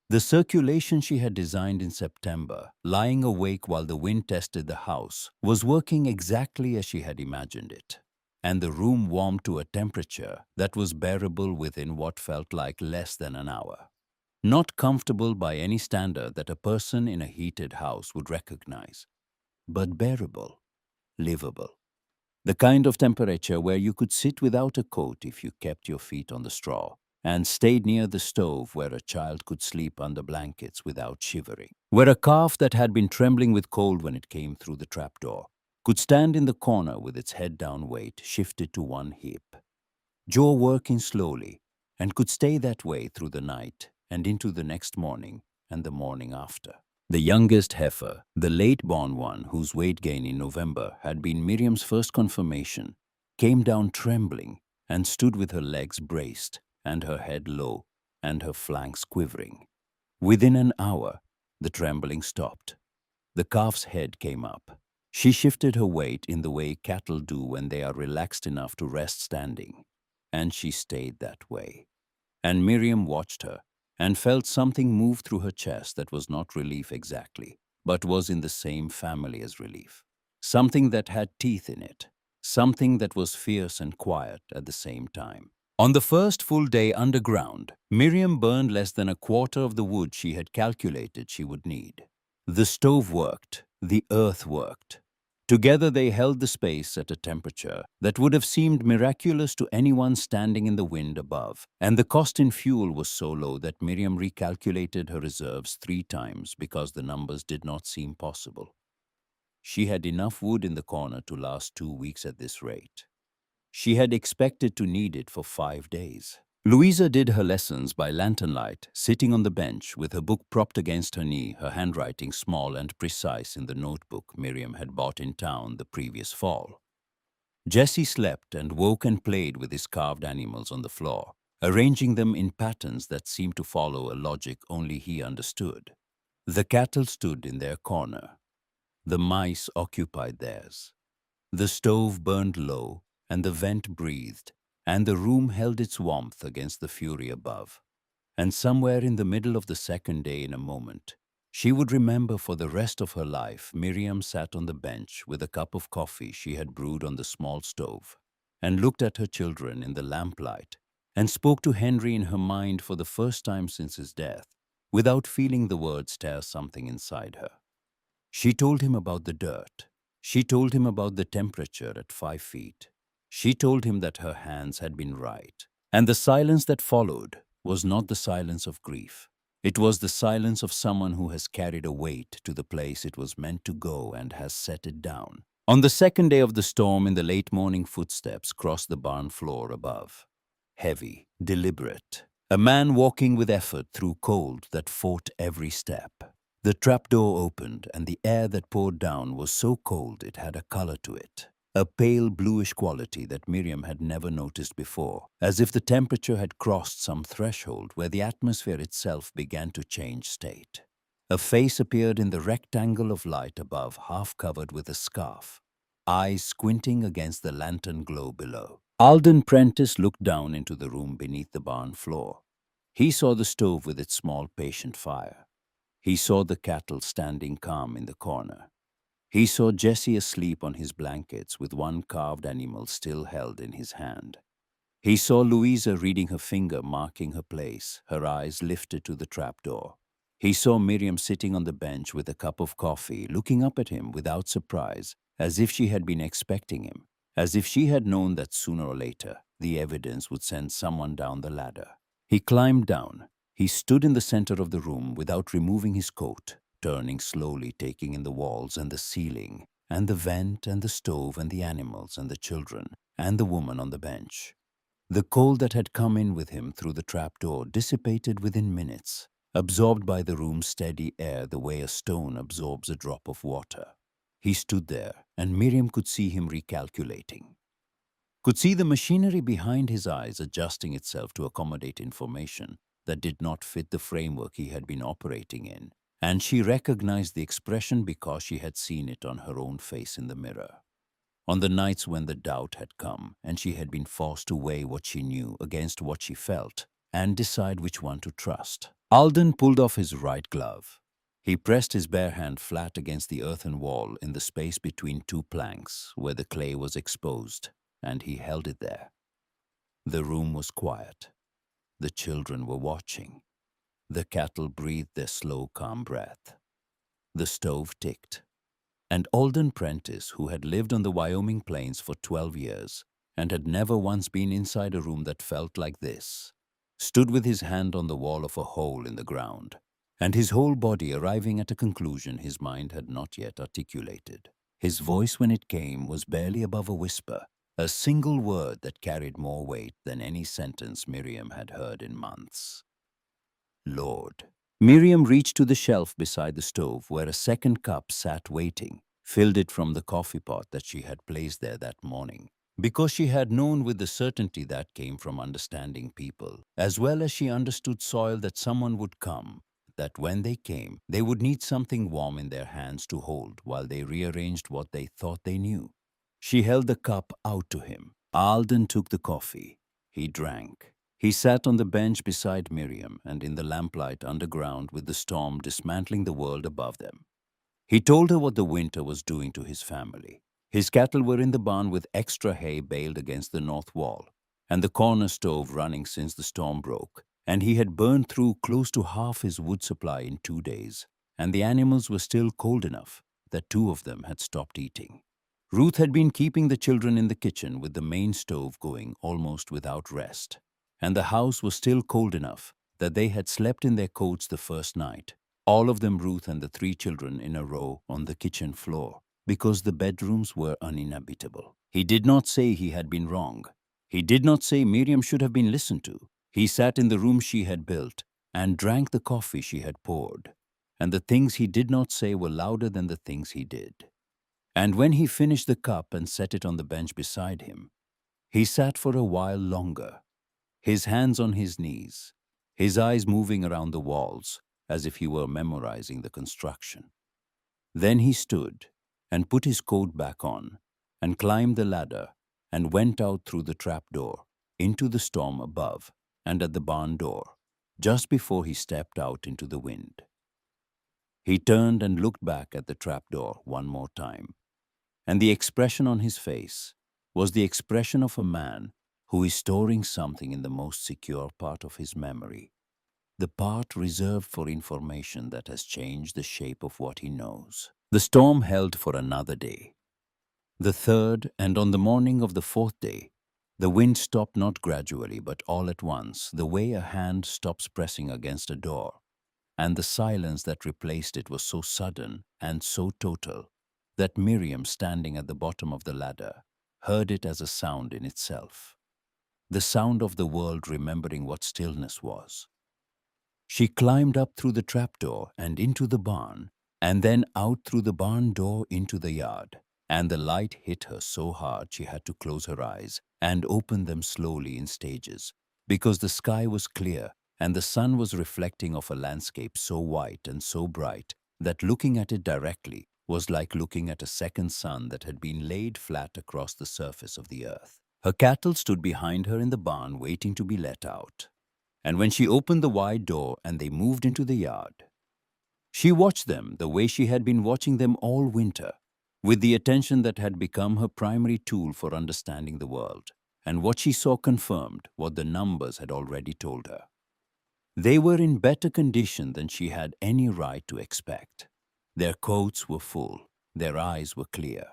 The circulation she had designed in September, lying awake while the wind tested the house, was working exactly as she had imagined it, and the room warmed to a temperature that was bearable within what felt like less than an hour. Not comfortable by any standard that a person in a heated house would recognize, but bearable, livable. The kind of temperature where you could sit without a coat if you kept your feet on the straw, and stayed near the stove where a child could sleep under blankets without shivering. Where a calf that had been trembling with cold when it came through the trapdoor could stand in the corner with its head down, weight shifted to one hip, jaw working slowly, and could stay that way through the night and into the next morning and the morning after. The youngest heifer, the late-born one whose weight gain in November had been Miriam's first confirmation, came down trembling and stood with her legs braced and her head low and her flanks quivering. Within an hour, the trembling stopped. The calf's head came up. She shifted her weight in the way cattle do when they are relaxed enough to rest standing, and she stayed that way. And Miriam watched her and felt something move through her chest that was not relief exactly, but was in the same family as relief. Something that had teeth in it, something that was fierce and quiet at the same time. On the first full day underground, Miriam burned less than a quarter of the wood she had calculated she would need. The stove worked, the earth worked. Together they held the space at a temperature that would have seemed miraculous to anyone standing in the wind above, and the cost in fuel was so low that Miriam recalculated her reserves 3 times because the numbers did not seem possible. She had enough wood in the corner to last 2 weeks at this rate. She had expected to need it for 5 days. Louisa did her lessons by lantern light, sitting on the bench with her book propped against her knee, her handwriting small and precise in the notebook Miriam had bought in town the previous fall. Jesse slept and woke and played with his carved animals on the floor, arranging them in patterns that seemed to follow a logic only he understood. The cattle stood in their corner. The mice occupied theirs. The stove burned low, and the vent breathed, and the room held its warmth against the fury above. And somewhere in the middle of the second day, in a moment, she would remember for the rest of her life, Miriam sat on the bench with a cup of coffee she had brewed on the small stove, and looked at her children in the lamplight, and spoke to Henry in her mind for the first time since his death, without feeling the words tear something inside her. She told him about the dirt. She told him about the temperature at 5 feet. She told him that her hands had been right. And the silence that followed was not the silence of grief. It was the silence of someone who has carried a weight to the place it was meant to go and has set it down. On the second day of the storm, in the late morning, footsteps crossed the barn floor above. Heavy, deliberate. A man walking with effort through cold that fought every step. The trapdoor opened, and the air that poured down was so cold it had a color to it, a pale bluish quality that Miriam had never noticed before, as if the temperature had crossed some threshold where the atmosphere itself began to change state. A face appeared in the rectangle of light above, half covered with a scarf, eyes squinting against the lantern glow below. Alden Prentice looked down into the room beneath the barn floor. He saw the stove with its small, patient fire. He saw the cattle standing calm in the corner. He saw Jesse asleep on his blankets with one carved animal still held in his hand. He saw Louisa reading her finger, marking her place, her eyes lifted to the trapdoor. He saw Miriam sitting on the bench with a cup of coffee, looking up at him without surprise, as if she had been expecting him, as if she had known that sooner or later the evidence would send someone down the ladder. He climbed down. He stood in the center of the room without removing his coat, turning slowly, taking in the walls and the ceiling, and the vent and the stove and the animals and the children and the woman on the bench. The cold that had come in with him through the trapdoor dissipated within minutes, absorbed by the room's steady air the way a stone absorbs a drop of water. He stood there, and Miriam could see him recalculating. Could see the machinery behind his eyes adjusting itself to accommodate information that did not fit the framework he had been operating in, and she recognized the expression because she had seen it on her own face in the mirror. On the nights when the doubt had come and she had been forced to weigh what she knew against what she felt and decide which one to trust. Alden pulled off his right glove. He pressed his bare hand flat against the earthen wall in the space between two planks where the clay was exposed, and he held it there. The room was quiet. The children were watching. The cattle breathed their slow, calm breath. The stove ticked. And Alden Prentice, who had lived on the Wyoming plains for 12 years and had never once been inside a room that felt like this, stood with his hand on the wall of a hole in the ground, and his whole body arriving at a conclusion his mind had not yet articulated. His voice, when it came, was barely above a whisper, a single word that carried more weight than any sentence Miriam had heard in months. Lord. Miriam reached to the shelf beside the stove where a second cup sat waiting, filled it from the coffee pot that she had placed there that morning, because she had known with the certainty that came from understanding people, as well as she understood soil, that someone would come, that when they came, they would need something warm in their hands to hold while they rearranged what they thought they knew. She held the cup out to him. Alden took the coffee. He drank. He sat on the bench beside Miriam and in the lamplight underground with the storm dismantling the world above them. He told her what the winter was doing to his family. His cattle were in the barn with extra hay baled against the north wall, and the corner stove running since the storm broke, and he had burned through close to half his wood supply in 2 days, and the animals were still cold enough that 2 of them had stopped eating. Ruth had been keeping the children in the kitchen with the main stove going almost without rest, and the house was still cold enough that they had slept in their coats the first night, all of them, Ruth and the 3 children, in a row on the kitchen floor, because the bedrooms were uninhabitable. He did not say he had been wrong. He did not say Miriam should have been listened to. He sat in the room she had built and drank the coffee she had poured, and the things he did not say were louder than the things he did. And when he finished the cup and set it on the bench beside him, he sat for a while longer, his hands on his knees, his eyes moving around the walls as if he were memorizing the construction. Then he stood and put his coat back on and climbed the ladder and went out through the trapdoor into the storm above and at the barn door, just before he stepped out into the wind. He turned and looked back at the trapdoor one more time, and the expression on his face was the expression of a man who is storing something in the most secure part of his memory, the part reserved for information that has changed the shape of what he knows. The storm held for another day. The third, and on the morning of the 4th day, the wind stopped, not gradually but all at once, the way a hand stops pressing against a door, and the silence that replaced it was so sudden and so total that Miriam, standing at the bottom of the ladder, heard it as a sound in itself, the sound of the world remembering what stillness was. She climbed up through the trapdoor and into the barn, and then out through the barn door into the yard, and the light hit her so hard she had to close her eyes and open them slowly in stages, because the sky was clear and the sun was reflecting off a landscape so white and so bright that looking at it directly was like looking at a second sun that had been laid flat across the surface of the earth. Her cattle stood behind her in the barn waiting to be let out, and when she opened the wide door and they moved into the yard, she watched them the way she had been watching them all winter, with the attention that had become her primary tool for understanding the world, and what she saw confirmed what the numbers had already told her. They were in better condition than she had any right to expect. Their coats were full, their eyes were clear.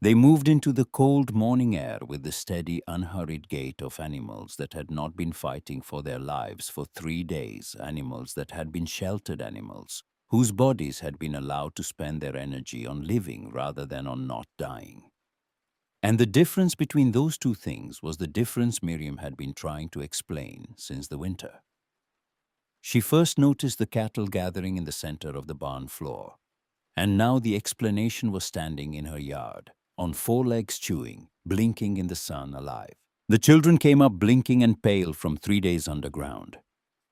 They moved into the cold morning air with the steady, unhurried gait of animals that had not been fighting for their lives for 3 days, animals that had been sheltered animals, whose bodies had been allowed to spend their energy on living rather than on not dying. And the difference between those 2 things was the difference Miriam had been trying to explain since the winter. She first noticed the cattle gathering in the center of the barn floor, And now the explanation was standing in her yard, on four legs chewing, blinking in the sun, alive. The children came up blinking and pale from 3 days underground,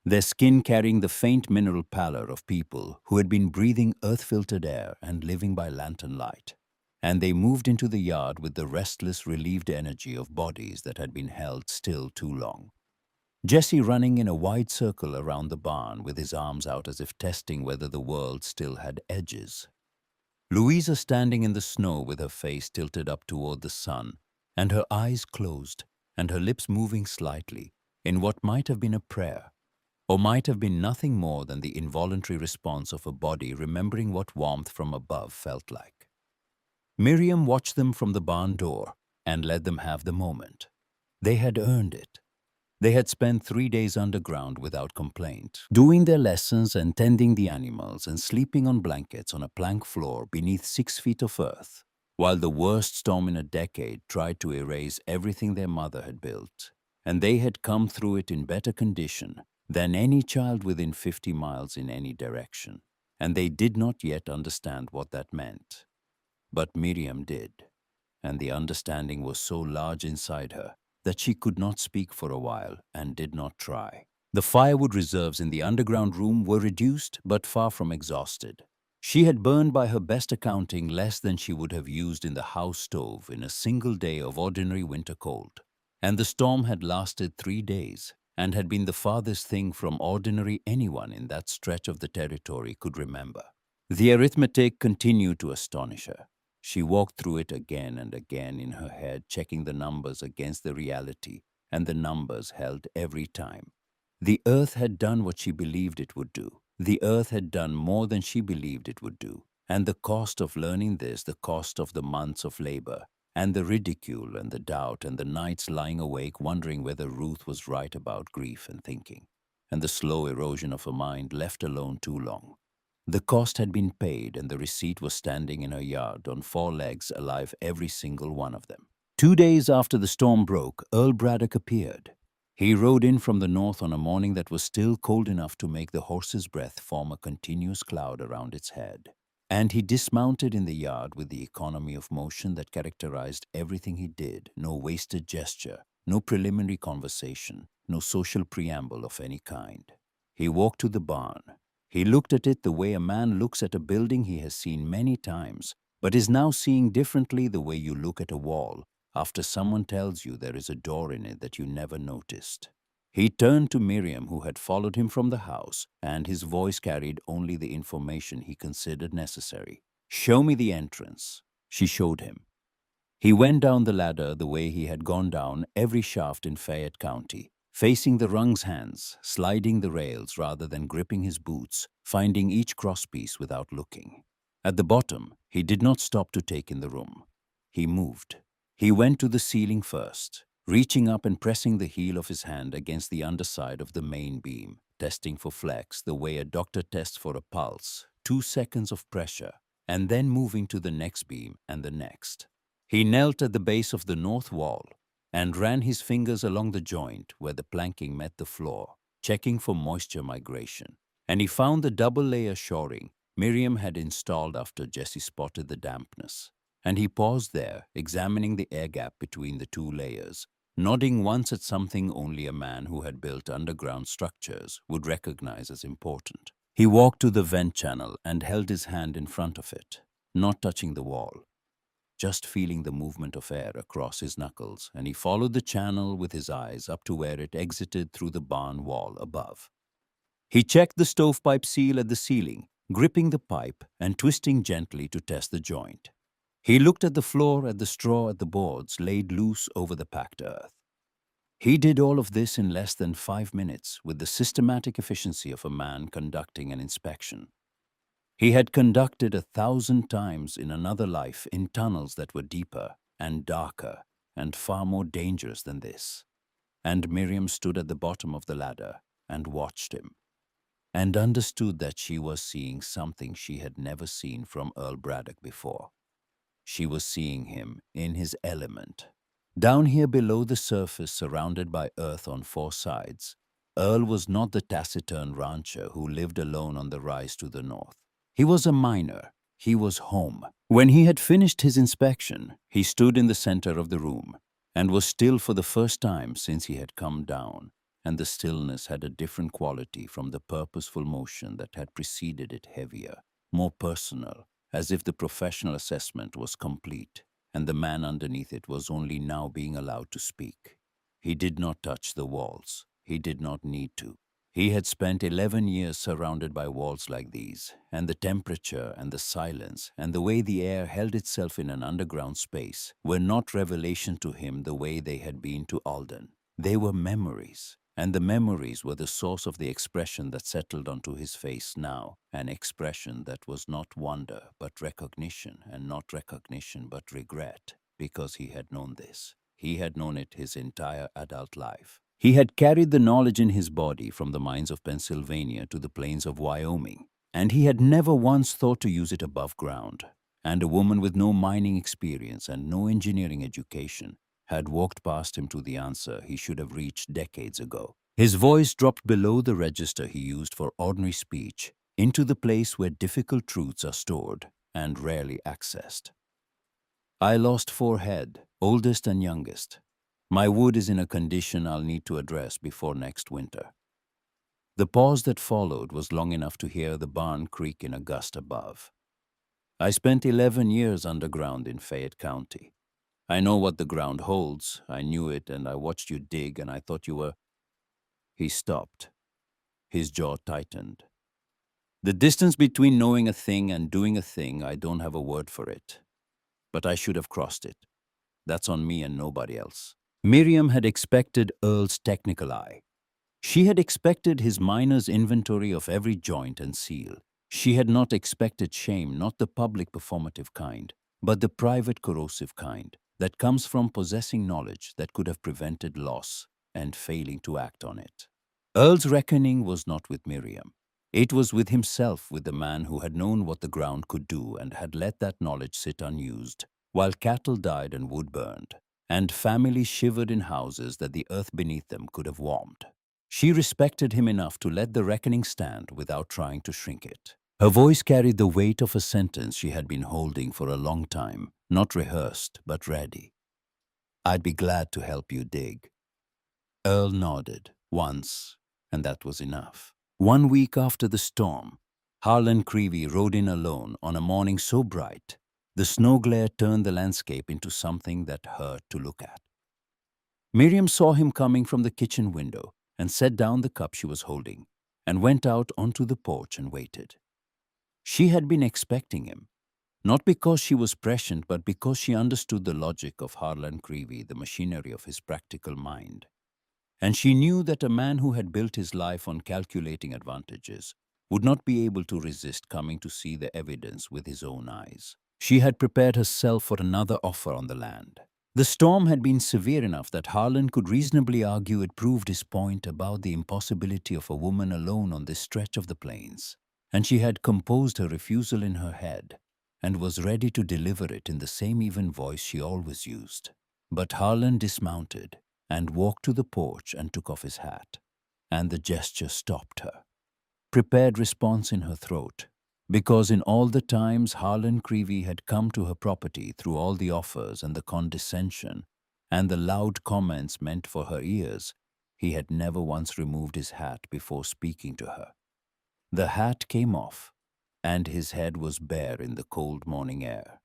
their skin carrying the faint mineral pallor of people who had been breathing earth-filtered air and living by lantern light. And they moved into the yard with the restless, relieved energy of bodies that had been held still too long. Jesse running in a wide circle around the barn with his arms out as if testing whether the world still had edges. Louisa standing in the snow with her face tilted up toward the sun, and her eyes closed, and her lips moving slightly, in what might have been a prayer, or might have been nothing more than the involuntary response of a body remembering what warmth from above felt like. Miriam watched them from the barn door and let them have the moment. They had earned it. They had spent 3 days underground without complaint, doing their lessons and tending the animals and sleeping on blankets on a plank floor beneath 6 feet of earth, while the worst storm in a decade tried to erase everything their mother had built. And they had come through it in better condition than any child within 50 miles in any direction. And they did not yet understand what that meant. But Miriam did, and the understanding was so large inside her that she could not speak for a while and did not try. The firewood reserves in the underground room were reduced but far from exhausted. She had burned by her best accounting less than she would have used in the house stove in a single day of ordinary winter cold. And the storm had lasted 3 days and had been the farthest thing from ordinary anyone in that stretch of the territory could remember. The arithmetic continued to astonish her. She walked through it again and again in her head, checking the numbers against the reality, and the numbers held every time. The earth had done what she believed it would do. The earth had done more than she believed it would do. And the cost of learning this, the cost of the months of labor, and the ridicule and the doubt and the nights lying awake wondering whether Ruth was right about grief and thinking, and the slow erosion of a mind left alone too long. The cost had been paid, and the receipt was standing in her yard on four legs, alive, every single one of them. 2 days after the storm broke, Earl Braddock appeared. He rode in from the north on a morning that was still cold enough to make the horse's breath form a continuous cloud around its head. And he dismounted in the yard with the economy of motion that characterized everything he did, no wasted gesture, no preliminary conversation, no social preamble of any kind. He walked to the barn. He looked at it the way a man looks at a building he has seen many times, but is now seeing differently, the way you look at a wall after someone tells you there is a door in it that you never noticed. He turned to Miriam, who had followed him from the house, and his voice carried only the information he considered necessary. "Show me the entrance." She showed him. He went down the ladder the way he had gone down every shaft in Fayette County, facing the rungs hands, sliding the rails rather than gripping his boots, finding each crosspiece without looking. At the bottom, he did not stop to take in the room. He moved. He went to the ceiling first, reaching up and pressing the heel of his hand against the underside of the main beam, testing for flex the way a doctor tests for a pulse, 2 seconds of pressure, and then moving to the next beam and the next. He knelt at the base of the north wall and ran his fingers along the joint where the planking met the floor, checking for moisture migration. And he found the double-layer shoring Miriam had installed after Jesse spotted the dampness. And he paused there, examining the air gap between the two layers, nodding once at something only a man who had built underground structures would recognize as important. He walked to the vent channel and held his hand in front of it, not touching the wall, just feeling the movement of air across his knuckles, and he followed the channel with his eyes up to where it exited through the barn wall above. He checked the stovepipe seal at the ceiling, gripping the pipe and twisting gently to test the joint. He looked at the floor, at the straw, at the boards laid loose over the packed earth. He did all of this in less than 5 minutes with the systematic efficiency of a man conducting an inspection. He had conducted 1,000 times in another life in tunnels that were deeper and darker and far more dangerous than this. And Miriam stood at the bottom of the ladder and watched him, and understood that she was seeing something she had never seen from Earl Braddock before. She was seeing him in his element. Down here below the surface, surrounded by earth on 4 sides, Earl was not the taciturn rancher who lived alone on the rise to the north. He was a miner, He was home. When he had finished his inspection, he stood in the center of the room and was still for the first time since he had come down, and the stillness had a different quality from the purposeful motion that had preceded it, heavier, more personal, as if the professional assessment was complete, and the man underneath it was only now being allowed to speak. He did not touch the walls. He did not need to. He had spent 11 years surrounded by walls like these, and the temperature and the silence and the way the air held itself in an underground space were not revelation to him the way they had been to Alden. They were memories, and the memories were the source of the expression that settled onto his face now, an expression that was not wonder but recognition, and not recognition but regret, because he had known this. He had known it his entire adult life. He had carried the knowledge in his body from the mines of Pennsylvania to the plains of Wyoming, and he had never once thought to use it above ground. And a woman with no mining experience and no engineering education had walked past him to the answer he should have reached decades ago. His voice dropped below the register he used for ordinary speech into the place where difficult truths are stored and rarely accessed. I lost 4 head, oldest and youngest. My wood is in a condition I'll need to address before next winter. The pause that followed was long enough to hear the barn creak in a gust above. I spent 11 years underground in Fayette County. I know what the ground holds. I knew it, and I watched you dig, and I thought you were... He stopped. His jaw tightened. The distance between knowing a thing and doing a thing, I don't have a word for it. But I should have crossed it. That's on me and nobody else. Miriam had expected Earl's technical eye. She had expected his miner's inventory of every joint and seal. She had not expected shame, not the public performative kind, but the private corrosive kind that comes from possessing knowledge that could have prevented loss and failing to act on it. Earl's reckoning was not with Miriam. It was with himself, with the man who had known what the ground could do and had let that knowledge sit unused, while cattle died and wood burned, and families shivered in houses that the earth beneath them could have warmed. She respected him enough to let the reckoning stand without trying to shrink it. Her voice carried the weight of a sentence she had been holding for a long time, not rehearsed, but ready. I'd be glad to help you dig. Earl nodded once, and that was enough. 1 week after the storm, Harlan Creevy rode in alone on a morning so bright, the snow glare turned the landscape into something that hurt to look at. Miriam saw him coming from the kitchen window and set down the cup she was holding and went out onto the porch and waited. She had been expecting him, not because she was prescient, but because she understood the logic of Harlan Creevy, the machinery of his practical mind. And she knew that a man who had built his life on calculating advantages would not be able to resist coming to see the evidence with his own eyes. She had prepared herself for another offer on the land. The storm had been severe enough that Harlan could reasonably argue it proved his point about the impossibility of a woman alone on this stretch of the plains, and she had composed her refusal in her head and was ready to deliver it in the same even voice she always used. But Harlan dismounted and walked to the porch and took off his hat, and the gesture stopped her. Prepared response in her throat, because in all the times Harlan Creevy had come to her property through all the offers and the condescension and the loud comments meant for her ears, he had never once removed his hat before speaking to her. The hat came off, and his head was bare in the cold morning air.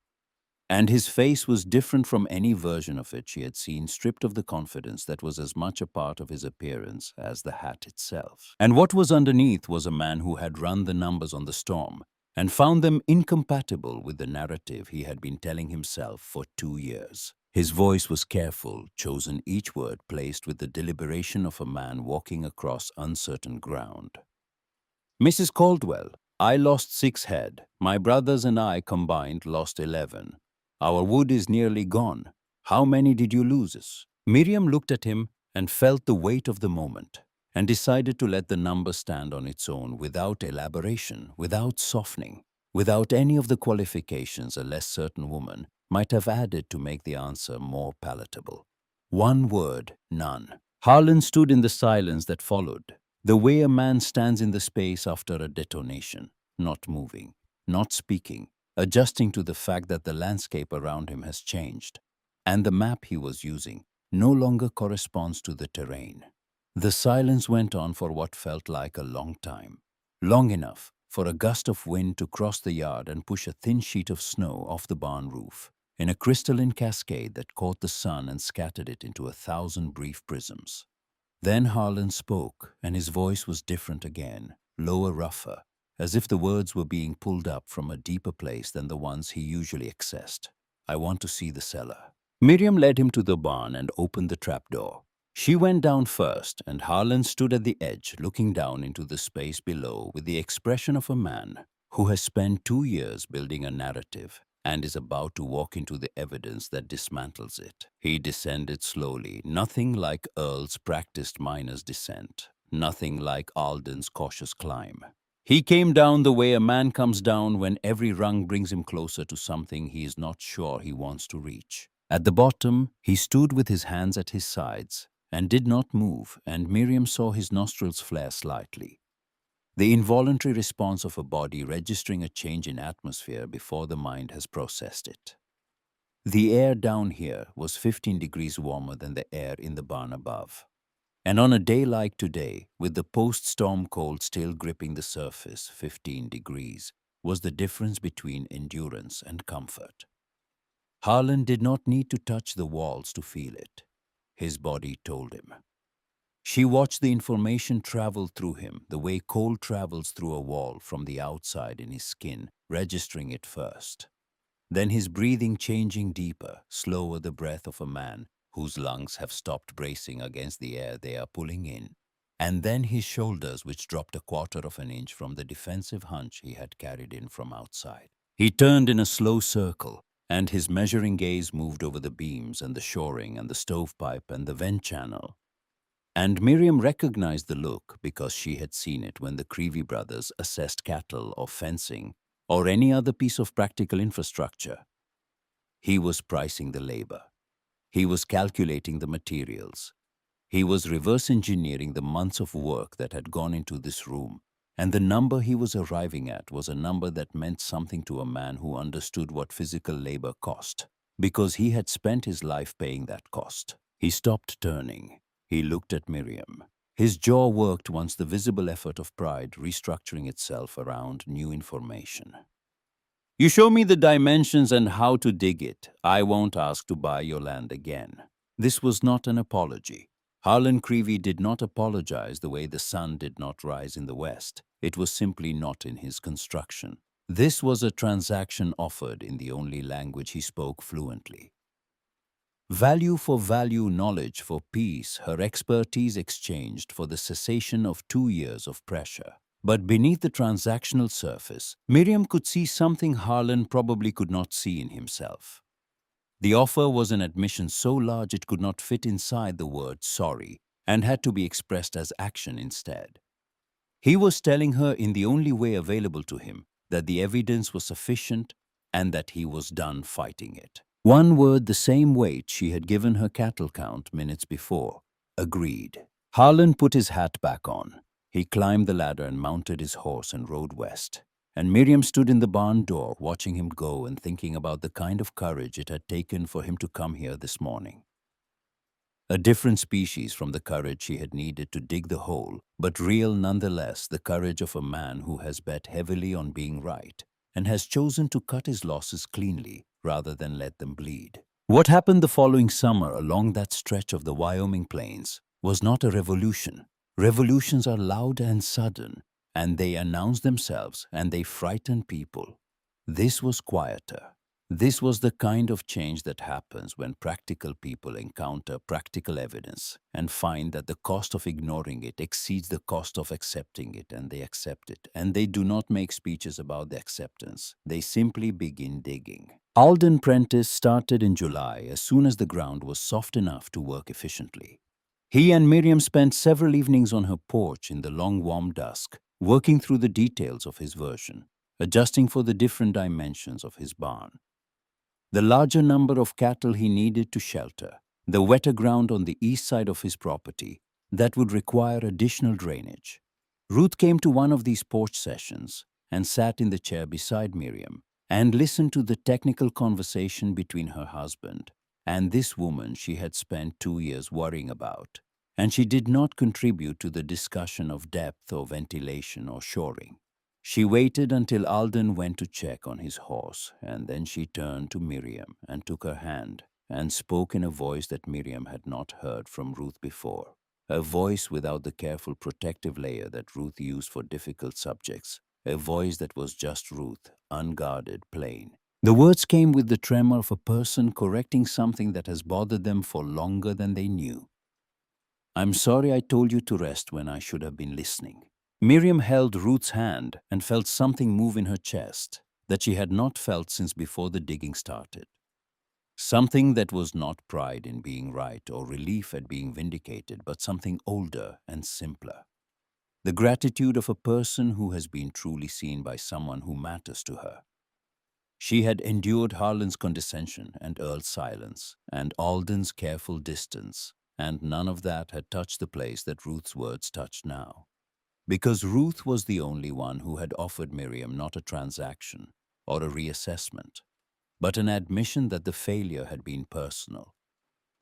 And his face was different from any version of it she had seen, stripped of the confidence that was as much a part of his appearance as the hat itself. And what was underneath was a man who had run the numbers on the storm and found them incompatible with the narrative he had been telling himself for 2 years. His voice was careful, chosen each word placed with the deliberation of a man walking across uncertain ground. Mrs. Caldwell, I lost 6 head. My brothers and I combined lost 11. Our wood is nearly gone. How many did you lose? Miriam looked at him and felt the weight of the moment and decided to let the number stand on its own without elaboration, without softening, without any of the qualifications a less certain woman might have added to make the answer more palatable. 1 word, none. Harlan stood in the silence that followed, the way a man stands in the space after a detonation, not moving, not speaking, adjusting to the fact that the landscape around him has changed, and the map he was using no longer corresponds to the terrain. The silence went on for what felt like a long time, long enough for a gust of wind to cross the yard and push a thin sheet of snow off the barn roof, in a crystalline cascade that caught the sun and scattered it into 1,000 brief prisms. Then Harlan spoke, and his voice was different again, lower, rougher, as if the words were being pulled up from a deeper place than the ones he usually accessed. "I want to see the cellar." Miriam led him to the barn and opened the trapdoor. She went down first, and Harlan stood at the edge, looking down into the space below with the expression of a man who has spent 2 years building a narrative and is about to walk into the evidence that dismantles it. He descended slowly, nothing like Earl's practiced miner's descent, nothing like Alden's cautious climb. He came down the way a man comes down when every rung brings him closer to something he is not sure he wants to reach. At the bottom, he stood with his hands at his sides and did not move, and Miriam saw his nostrils flare slightly. The involuntary response of a body registering a change in atmosphere before the mind has processed it. The air down here was 15 degrees warmer than the air in the barn above. And on a day like today, with the post-storm cold still gripping the surface, 15 degrees, was the difference between endurance and comfort. Harlan did not need to touch the walls to feel it. His body told him. She watched the information travel through him the way cold travels through a wall from the outside in his skin, registering it first. Then his breathing changing deeper, slower, the breath of a man whose lungs have stopped bracing against the air they are pulling in. And then his shoulders, which dropped a quarter of an inch from the defensive hunch he had carried in from outside. He turned in a slow circle, and his measuring gaze moved over the beams and the shoring and the stovepipe and the vent channel. And Miriam recognized the look because she had seen it when the Creevy brothers assessed cattle or fencing or any other piece of practical infrastructure. He was pricing the labor. He was calculating the materials. He was reverse engineering the months of work that had gone into this room, and the number he was arriving at was a number that meant something to a man who understood what physical labor cost, because he had spent his life paying that cost. He stopped turning. He looked at Miriam. His jaw worked once the visible effort of pride restructuring itself around new information. "You show me the dimensions and how to dig it. I won't ask to buy your land again." This was not an apology. Harlan Creevy did not apologize the way the sun did not rise in the west. It was simply not in his construction. This was a transaction offered in the only language he spoke fluently. Value for value, knowledge for peace, her expertise exchanged for the cessation of 2 years of pressure. But beneath the transactional surface, Miriam could see something Harlan probably could not see in himself. The offer was an admission so large it could not fit inside the word sorry and had to be expressed as action instead. He was telling her in the only way available to him that the evidence was sufficient and that he was done fighting it. One word, the same weight she had given her cattle count minutes before. Agreed. Harlan put his hat back on. He climbed the ladder and mounted his horse and rode west. And Miriam stood in the barn door, watching him go and thinking about the kind of courage it had taken for him to come here this morning. A different species from the courage she had needed to dig the hole, but real nonetheless, the courage of a man who has bet heavily on being right and has chosen to cut his losses cleanly rather than let them bleed. What happened the following summer along that stretch of the Wyoming plains was not a revolution. Revolutions are loud and sudden, and they announce themselves and they frighten people. This was quieter. This was the kind of change that happens when practical people encounter practical evidence and find that the cost of ignoring it exceeds the cost of accepting it, and they accept it. And they do not make speeches about the acceptance. They simply begin digging. Alden Prentice started in July as soon as the ground was soft enough to work efficiently. He and Miriam spent several evenings on her porch in the long warm dusk, working through the details of his version, adjusting for the different dimensions of his barn. The larger number of cattle he needed to shelter, the wetter ground on the east side of his property that would require additional drainage. Ruth came to one of these porch sessions and sat in the chair beside Miriam and listened to the technical conversation between her husband and this woman she had spent 2 years worrying about, and she did not contribute to the discussion of depth or ventilation or shoring. She waited until Alden went to check on his horse, and then she turned to Miriam and took her hand and spoke in a voice that Miriam had not heard from Ruth before, a voice without the careful protective layer that Ruth used for difficult subjects, a voice that was just Ruth, unguarded, plain. The words came with the tremor of a person correcting something that has bothered them for longer than they knew. "I'm sorry I told you to rest when I should have been listening." Miriam held Ruth's hand and felt something move in her chest that she had not felt since before the digging started. Something that was not pride in being right or relief at being vindicated, but something older and simpler. The gratitude of a person who has been truly seen by someone who matters to her. She had endured Harlan's condescension and Earl's silence and Alden's careful distance, and none of that had touched the place that Ruth's words touched now. Because Ruth was the only one who had offered Miriam not a transaction or a reassessment, but an admission that the failure had been personal,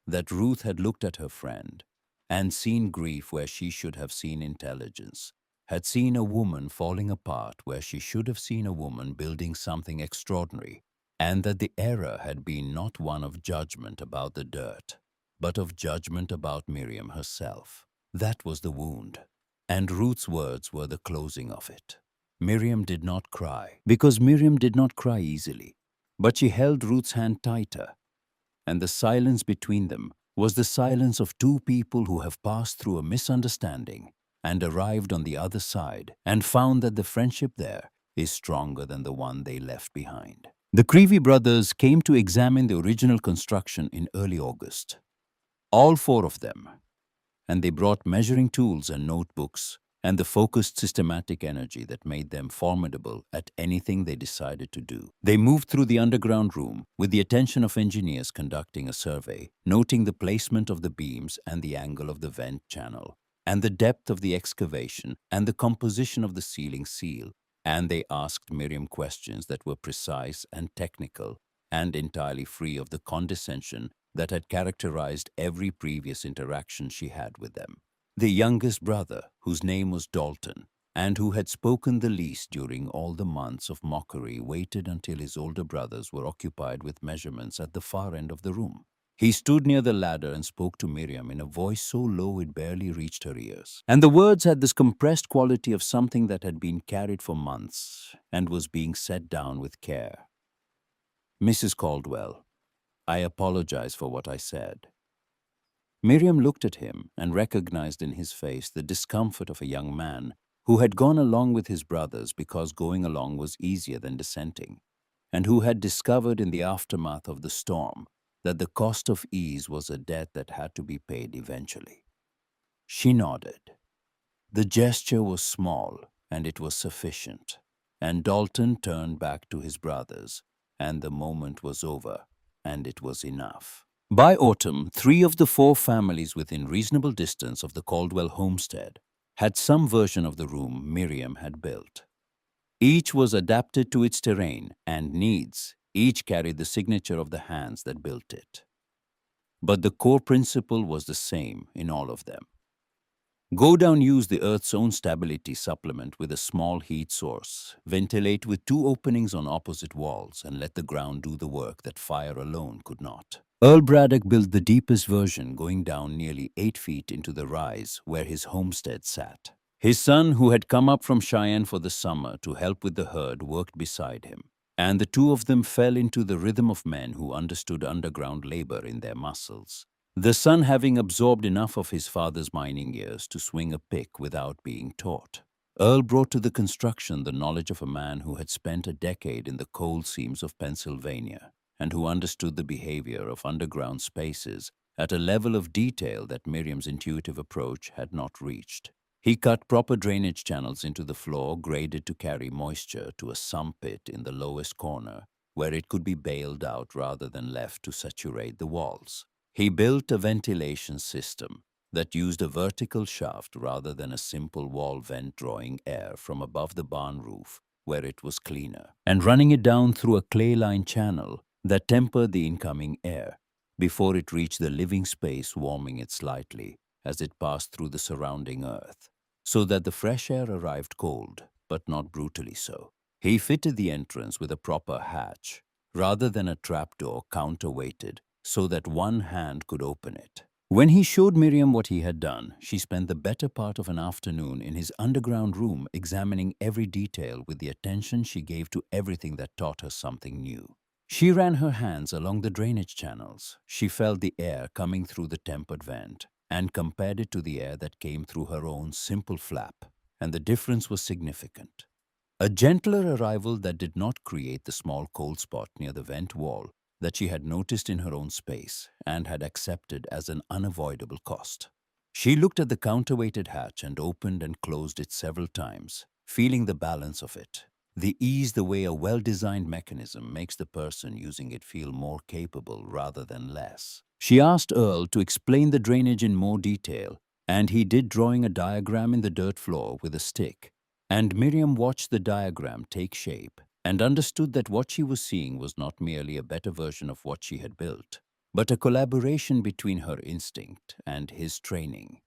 that Ruth had looked at her friend and seen grief where she should have seen intelligence, had seen a woman falling apart where she should have seen a woman building something extraordinary, and that the error had been not one of judgment about the dirt, but of judgment about Miriam herself. That was the wound, and Ruth's words were the closing of it. Miriam did not cry, because Miriam did not cry easily, but she held Ruth's hand tighter, and the silence between them was the silence of two people who have passed through a misunderstanding and arrived on the other side and found that the friendship there is stronger than the one they left behind. The Creevy brothers came to examine the original construction in early August. All four of them, and they brought measuring tools and notebooks and the focused systematic energy that made them formidable at anything they decided to do. They moved through the underground room with the attention of engineers conducting a survey, noting the placement of the beams and the angle of the vent channel, and the depth of the excavation and the composition of the ceiling seal, and they asked Miriam questions that were precise and technical and entirely free of the condescension that had characterized every previous interaction she had with them. The youngest brother, whose name was Dalton, and who had spoken the least during all the months of mockery, waited until his older brothers were occupied with measurements at the far end of the room. He stood near the ladder and spoke to Miriam in a voice so low it barely reached her ears. And the words had this compressed quality of something that had been carried for months and was being set down with care. "Mrs. Caldwell, I apologize for what I said." Miriam looked at him and recognized in his face the discomfort of a young man who had gone along with his brothers because going along was easier than dissenting, and who had discovered in the aftermath of the storm that the cost of ease was a debt that had to be paid eventually. She nodded. The gesture was small, and it was sufficient, and Dalton turned back to his brothers, and the moment was over, and it was enough. By autumn, 3 of the 4 families within reasonable distance of the Caldwell homestead had some version of the room Miriam had built. Each was adapted to its terrain and needs. Each carried the signature of the hands that built it. But the core principle was the same in all of them. Go down used the Earth's own stability supplement with a small heat source, ventilate with 2 openings on opposite walls, and let the ground do the work that fire alone could not. Earl Braddock built the deepest version, going down nearly 8 feet into the rise where his homestead sat. His son, who had come up from Cheyenne for the summer to help with the herd, worked beside him, and the two of them fell into the rhythm of men who understood underground labor in their muscles. The son having absorbed enough of his father's mining years to swing a pick without being taught. Earl brought to the construction the knowledge of a man who had spent a decade in the coal seams of Pennsylvania and who understood the behavior of underground spaces at a level of detail that Miriam's intuitive approach had not reached. He cut proper drainage channels into the floor, graded to carry moisture to a sump pit in the lowest corner, where it could be bailed out rather than left to saturate the walls. He built a ventilation system that used a vertical shaft rather than a simple wall vent drawing air from above the barn roof, where it was cleaner, and running it down through a clay-lined channel that tempered the incoming air before it reached the living space, warming it slightly as it passed through the surrounding earth, so that the fresh air arrived cold, but not brutally so. He fitted the entrance with a proper hatch, rather than a trapdoor counterweighted, so that one hand could open it. When he showed Miriam what he had done, she spent the better part of an afternoon in his underground room examining every detail with the attention she gave to everything that taught her something new. She ran her hands along the drainage channels. She felt the air coming through the tempered vent and compared it to the air that came through her own simple flap, and the difference was significant. A gentler arrival that did not create the small cold spot near the vent wall that she had noticed in her own space and had accepted as an unavoidable cost. She looked at the counterweighted hatch and opened and closed it several times, feeling the balance of it, the ease the way a well-designed mechanism makes the person using it feel more capable rather than less. She asked Earl to explain the drainage in more detail, and he did, drawing a diagram in the dirt floor with a stick. And Miriam watched the diagram take shape and understood that what she was seeing was not merely a better version of what she had built, but a collaboration between her instinct and his training,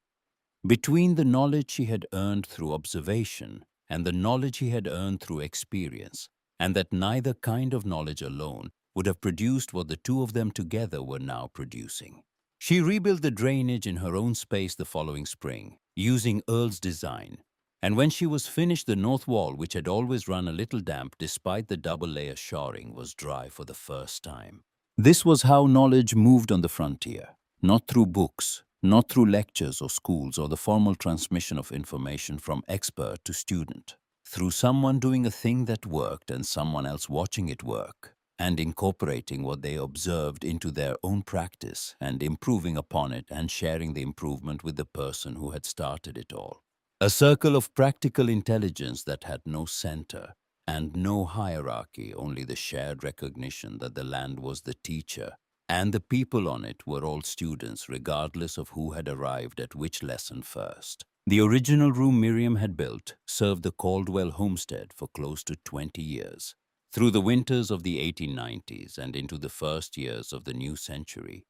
between the knowledge she had earned through observation and the knowledge he had earned through experience, and that neither kind of knowledge alone would have produced what the two of them together were now producing. She rebuilt the drainage in her own space the following spring, using Earl's design, and when she was finished, the north wall, which had always run a little damp despite the double-layer shoring, was dry for the first time. This was how knowledge moved on the frontier, not through books, not through lectures or schools or the formal transmission of information from expert to student, through someone doing a thing that worked and someone else watching it work, and incorporating what they observed into their own practice and improving upon it and sharing the improvement with the person who had started it all. A circle of practical intelligence that had no center and no hierarchy, only the shared recognition that the land was the teacher and the people on it were all students, regardless of who had arrived at which lesson first. The original room Miriam had built served the Caldwell homestead for close to 20 years. Through the winters of the 1890s and into the first years of the new century,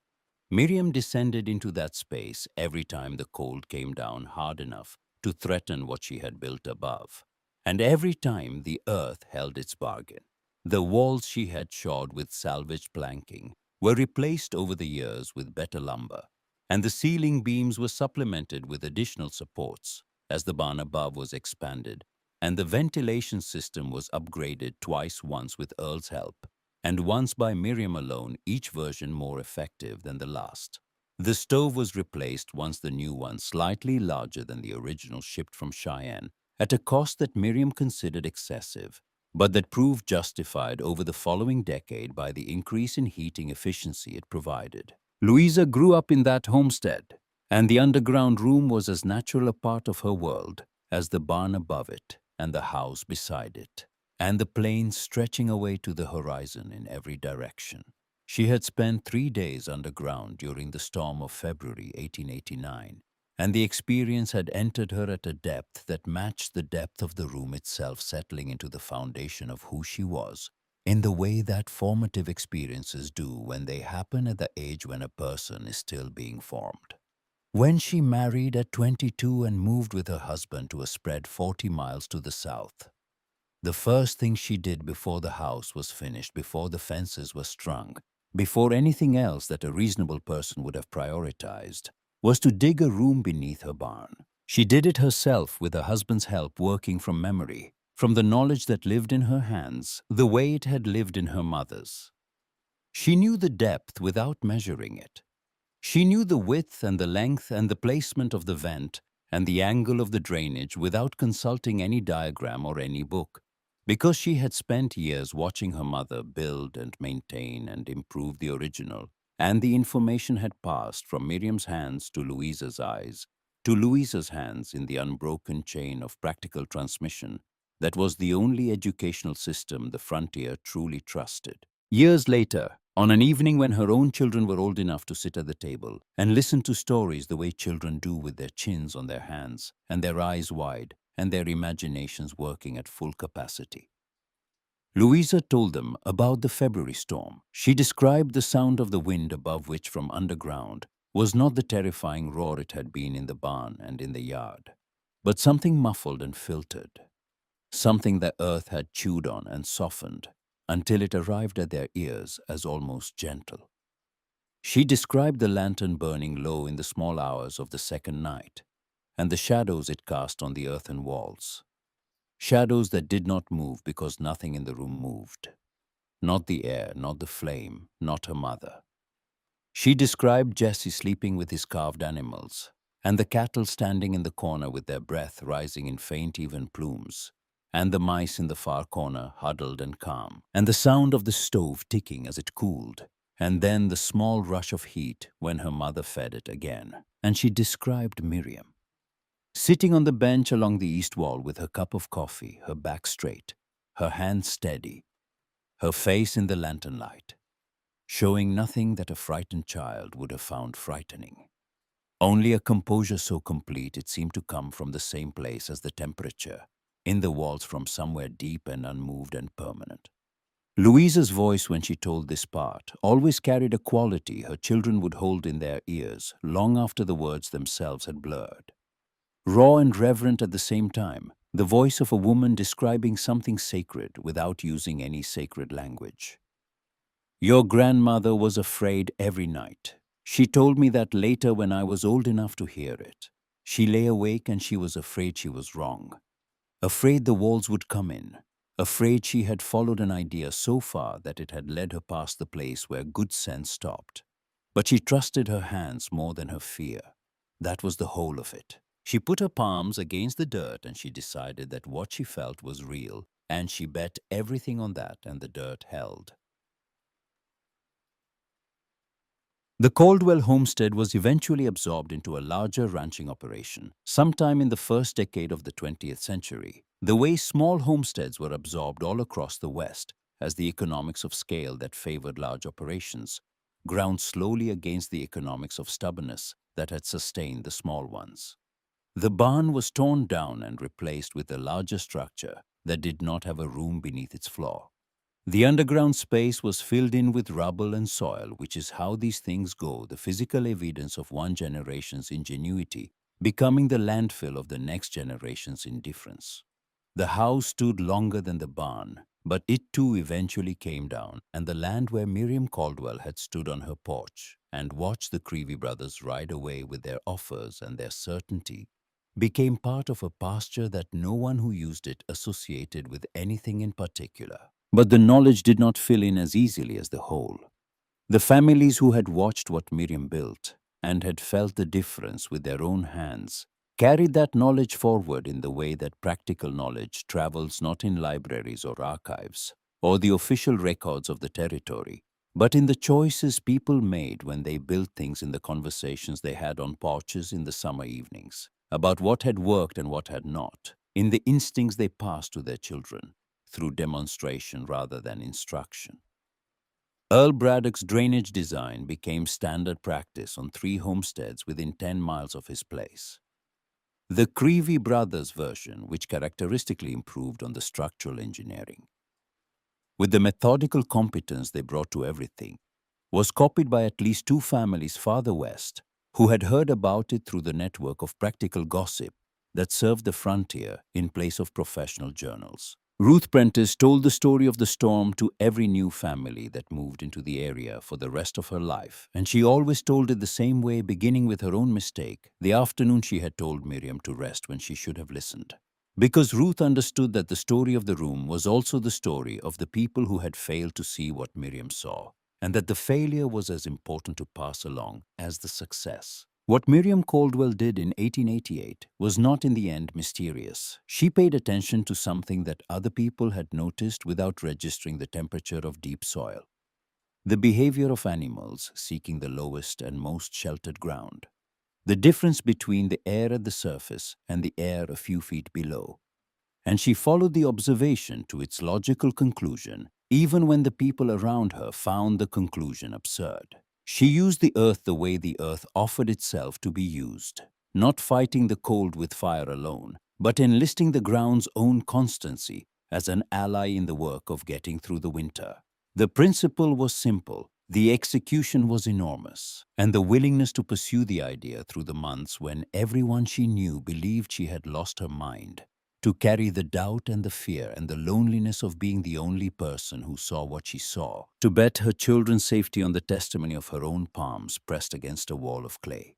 Miriam descended into that space every time the cold came down hard enough to threaten what she had built above. And every time the earth held its bargain. The walls she had shored with salvaged planking were replaced over the years with better lumber, and the ceiling beams were supplemented with additional supports as the barn above was expanded, and the ventilation system was upgraded twice, once with Earl's help, and once by Miriam alone, each version more effective than the last. The stove was replaced once, the new one slightly larger than the original, shipped from Cheyenne, at a cost that Miriam considered excessive, but that proved justified over the following decade by the increase in heating efficiency it provided. Louisa grew up in that homestead, and the underground room was as natural a part of her world as the barn above it and the house beside it, and the plains stretching away to the horizon in every direction. She had spent 3 days underground during the storm of February 1889, and the experience had entered her at a depth that matched the depth of the room itself, settling into the foundation of who she was, in the way that formative experiences do when they happen at the age when a person is still being formed. When she married at 22 and moved with her husband to a spread 40 miles to the south, the first thing she did before the house was finished, before the fences were strung, before anything else that a reasonable person would have prioritized, was to dig a room beneath her barn. She did it herself with her husband's help, working from memory, from the knowledge that lived in her hands, the way it had lived in her mother's. She knew the depth without measuring it. She knew the width and the length and the placement of the vent and the angle of the drainage without consulting any diagram or any book, because she had spent years watching her mother build and maintain and improve the original, and the information had passed from Miriam's hands to Louisa's eyes, to Louisa's hands in the unbroken chain of practical transmission that was the only educational system the frontier truly trusted. Years later, on an evening when her own children were old enough to sit at the table and listen to stories the way children do, with their chins on their hands and their eyes wide and their imaginations working at full capacity, Louisa told them about the February storm. She described the sound of the wind above which from underground was not the terrifying roar it had been in the barn and in the yard, but something muffled and filtered, something the earth had chewed on and softened until it arrived at their ears as almost gentle. She described the lantern burning low in the small hours of the second night, and the shadows it cast on the earthen walls. Shadows that did not move because nothing in the room moved. Not the air, not the flame, not her mother. She described Jesse sleeping with his carved animals, and the cattle standing in the corner with their breath rising in faint even plumes, and the mice in the far corner huddled and calm, and the sound of the stove ticking as it cooled, and then the small rush of heat when her mother fed it again. And she described Miriam, sitting on the bench along the east wall with her cup of coffee, her back straight, her hands steady, her face in the lantern light, showing nothing that a frightened child would have found frightening. Only a composure so complete it seemed to come from the same place as the temperature, in the walls from somewhere deep and unmoved and permanent. Louisa's voice when she told this part always carried a quality her children would hold in their ears long after the words themselves had blurred. Raw and reverent at the same time, the voice of a woman describing something sacred without using any sacred language. Your grandmother was afraid every night. She told me that later when I was old enough to hear it. She lay awake and she was afraid she was wrong. Afraid the walls would come in. Afraid she had followed an idea so far that it had led her past the place where good sense stopped. But she trusted her hands more than her fear. That was the whole of it. She put her palms against the dirt and she decided that what she felt was real, and she bet everything on that, and the dirt held. The Caldwell homestead was eventually absorbed into a larger ranching operation sometime in the first decade of the 20th century, the way small homesteads were absorbed all across the West as the economics of scale that favored large operations ground slowly against the economics of stubbornness that had sustained the small ones. The barn was torn down and replaced with a larger structure that did not have a room beneath its floor. The underground space was filled in with rubble and soil, which is how these things go, the physical evidence of one generation's ingenuity becoming the landfill of the next generation's indifference. The house stood longer than the barn, but it too eventually came down, and the land where Miriam Caldwell had stood on her porch and watched the Creevy brothers ride away with their offers and their certainty became part of a pasture that no one who used it associated with anything in particular. But the knowledge did not fill in as easily as the whole. The families who had watched what Miriam built and had felt the difference with their own hands carried that knowledge forward in the way that practical knowledge travels not in libraries or archives or the official records of the territory, but in the choices people made when they built things, in the conversations they had on porches in the summer evenings about what had worked and what had not, in the instincts they passed to their children through demonstration rather than instruction. Earl Braddock's drainage design became standard practice on 3 homesteads within 10 miles of his place. The Creevy brothers' version, which characteristically improved on the structural engineering, with the methodical competence they brought to everything, was copied by at least 2 families farther west who had heard about it through the network of practical gossip that served the frontier in place of professional journals. Ruth Prentice told the story of the storm to every new family that moved into the area for the rest of her life, and she always told it the same way, beginning with her own mistake, the afternoon she had told Miriam to rest when she should have listened. Because Ruth understood that the story of the room was also the story of the people who had failed to see what Miriam saw, and that the failure was as important to pass along as the success. What Miriam Caldwell did in 1888 was not in the end mysterious. She paid attention to something that other people had noticed without registering: the temperature of deep soil, the behavior of animals seeking the lowest and most sheltered ground, the difference between the air at the surface and the air a few feet below. And she followed the observation to its logical conclusion, even when the people around her found the conclusion absurd. She used the earth the way the earth offered itself to be used, not fighting the cold with fire alone, but enlisting the ground's own constancy as an ally in the work of getting through the winter. The principle was simple, the execution was enormous, and the willingness to pursue the idea through the months when everyone she knew believed she had lost her mind, to carry the doubt and the fear and the loneliness of being the only person who saw what she saw, to bet her children's safety on the testimony of her own palms pressed against a wall of clay.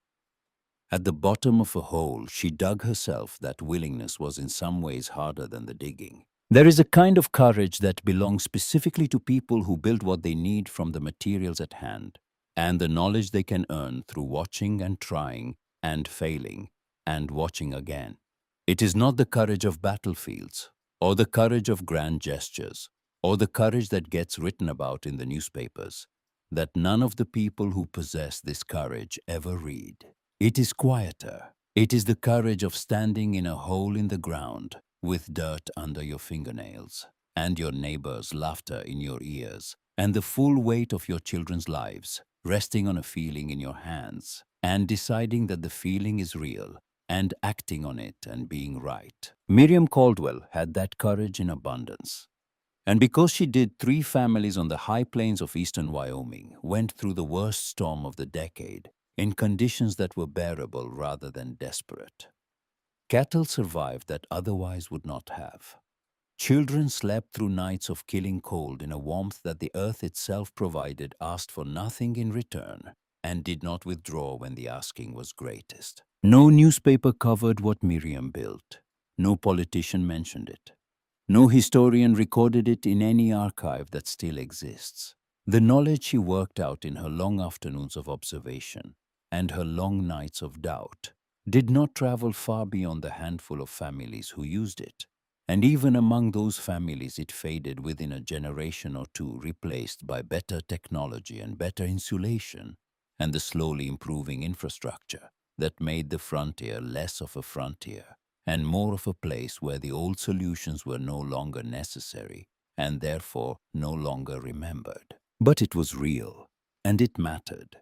At the bottom of a hole she dug herself, that willingness was in some ways harder than the digging. There is a kind of courage that belongs specifically to people who build what they need from the materials at hand and the knowledge they can earn through watching and trying and failing and watching again. It is not the courage of battlefields or the courage of grand gestures or the courage that gets written about in the newspapers that none of the people who possess this courage ever read. It is quieter. It is the courage of standing in a hole in the ground with dirt under your fingernails and your neighbor's laughter in your ears and the full weight of your children's lives resting on a feeling in your hands and deciding that the feeling is real and acting on it and being right. Miriam Caldwell had that courage in abundance. And because she did, 3 families on the high plains of eastern Wyoming went through the worst storm of the decade in conditions that were bearable rather than desperate. Cattle survived that otherwise would not have. Children slept through nights of killing cold in a warmth that the earth itself provided, asked for nothing in return, and did not withdraw when the asking was greatest. No newspaper covered what Miriam built. No politician mentioned it. No historian recorded it in any archive that still exists. The knowledge she worked out in her long afternoons of observation and her long nights of doubt did not travel far beyond the handful of families who used it. And even among those families, it faded within a generation or two, replaced by better technology and better insulation and the slowly improving infrastructure that made the frontier less of a frontier and more of a place where the old solutions were no longer necessary and therefore no longer remembered. But it was real, and it mattered.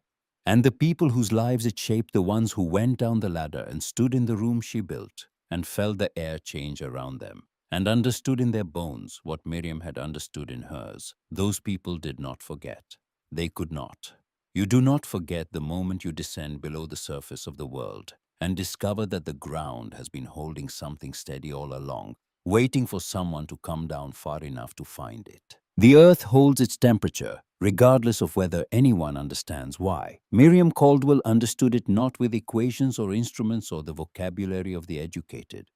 And the people whose lives it shaped, the ones who went down the ladder and stood in the room she built and felt the air change around them and understood in their bones what Miriam had understood in hers, those people did not forget. They could not. You do not forget the moment you descend below the surface of the world and discover that the ground has been holding something steady all along, waiting for someone to come down far enough to find it. The earth holds its temperature, regardless of whether anyone understands why. Miriam Caldwell understood it not with equations or instruments or the vocabulary of the educated,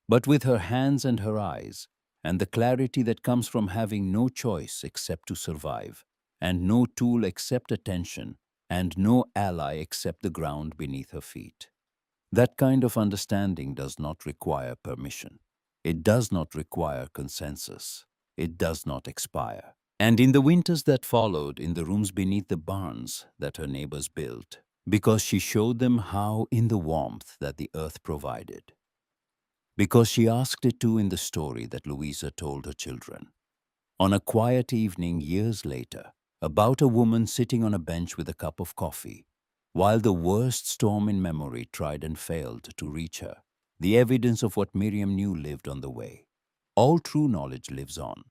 but with her hands and her eyes, and the clarity that comes from having no choice except to survive, and no tool except attention, and no ally except the ground beneath her feet. That kind of understanding does not require permission. It does not require consensus. It does not expire. And in the winters that followed, in the rooms beneath the barns that her neighbors built, because she showed them how in the warmth that the earth provided, because she asked it to in the story that Louisa told her children. On a quiet evening years later, about a woman sitting on a bench with a cup of coffee, while the worst storm in memory tried and failed to reach her, the evidence of what Miriam knew lived on the way. All true knowledge lives on,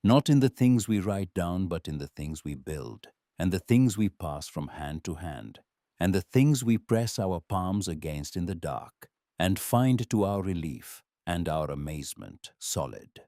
not in the things we write down, but in the things we build, and the things we pass from hand to hand, and the things we press our palms against in the dark, and find to our relief and our amazement solid.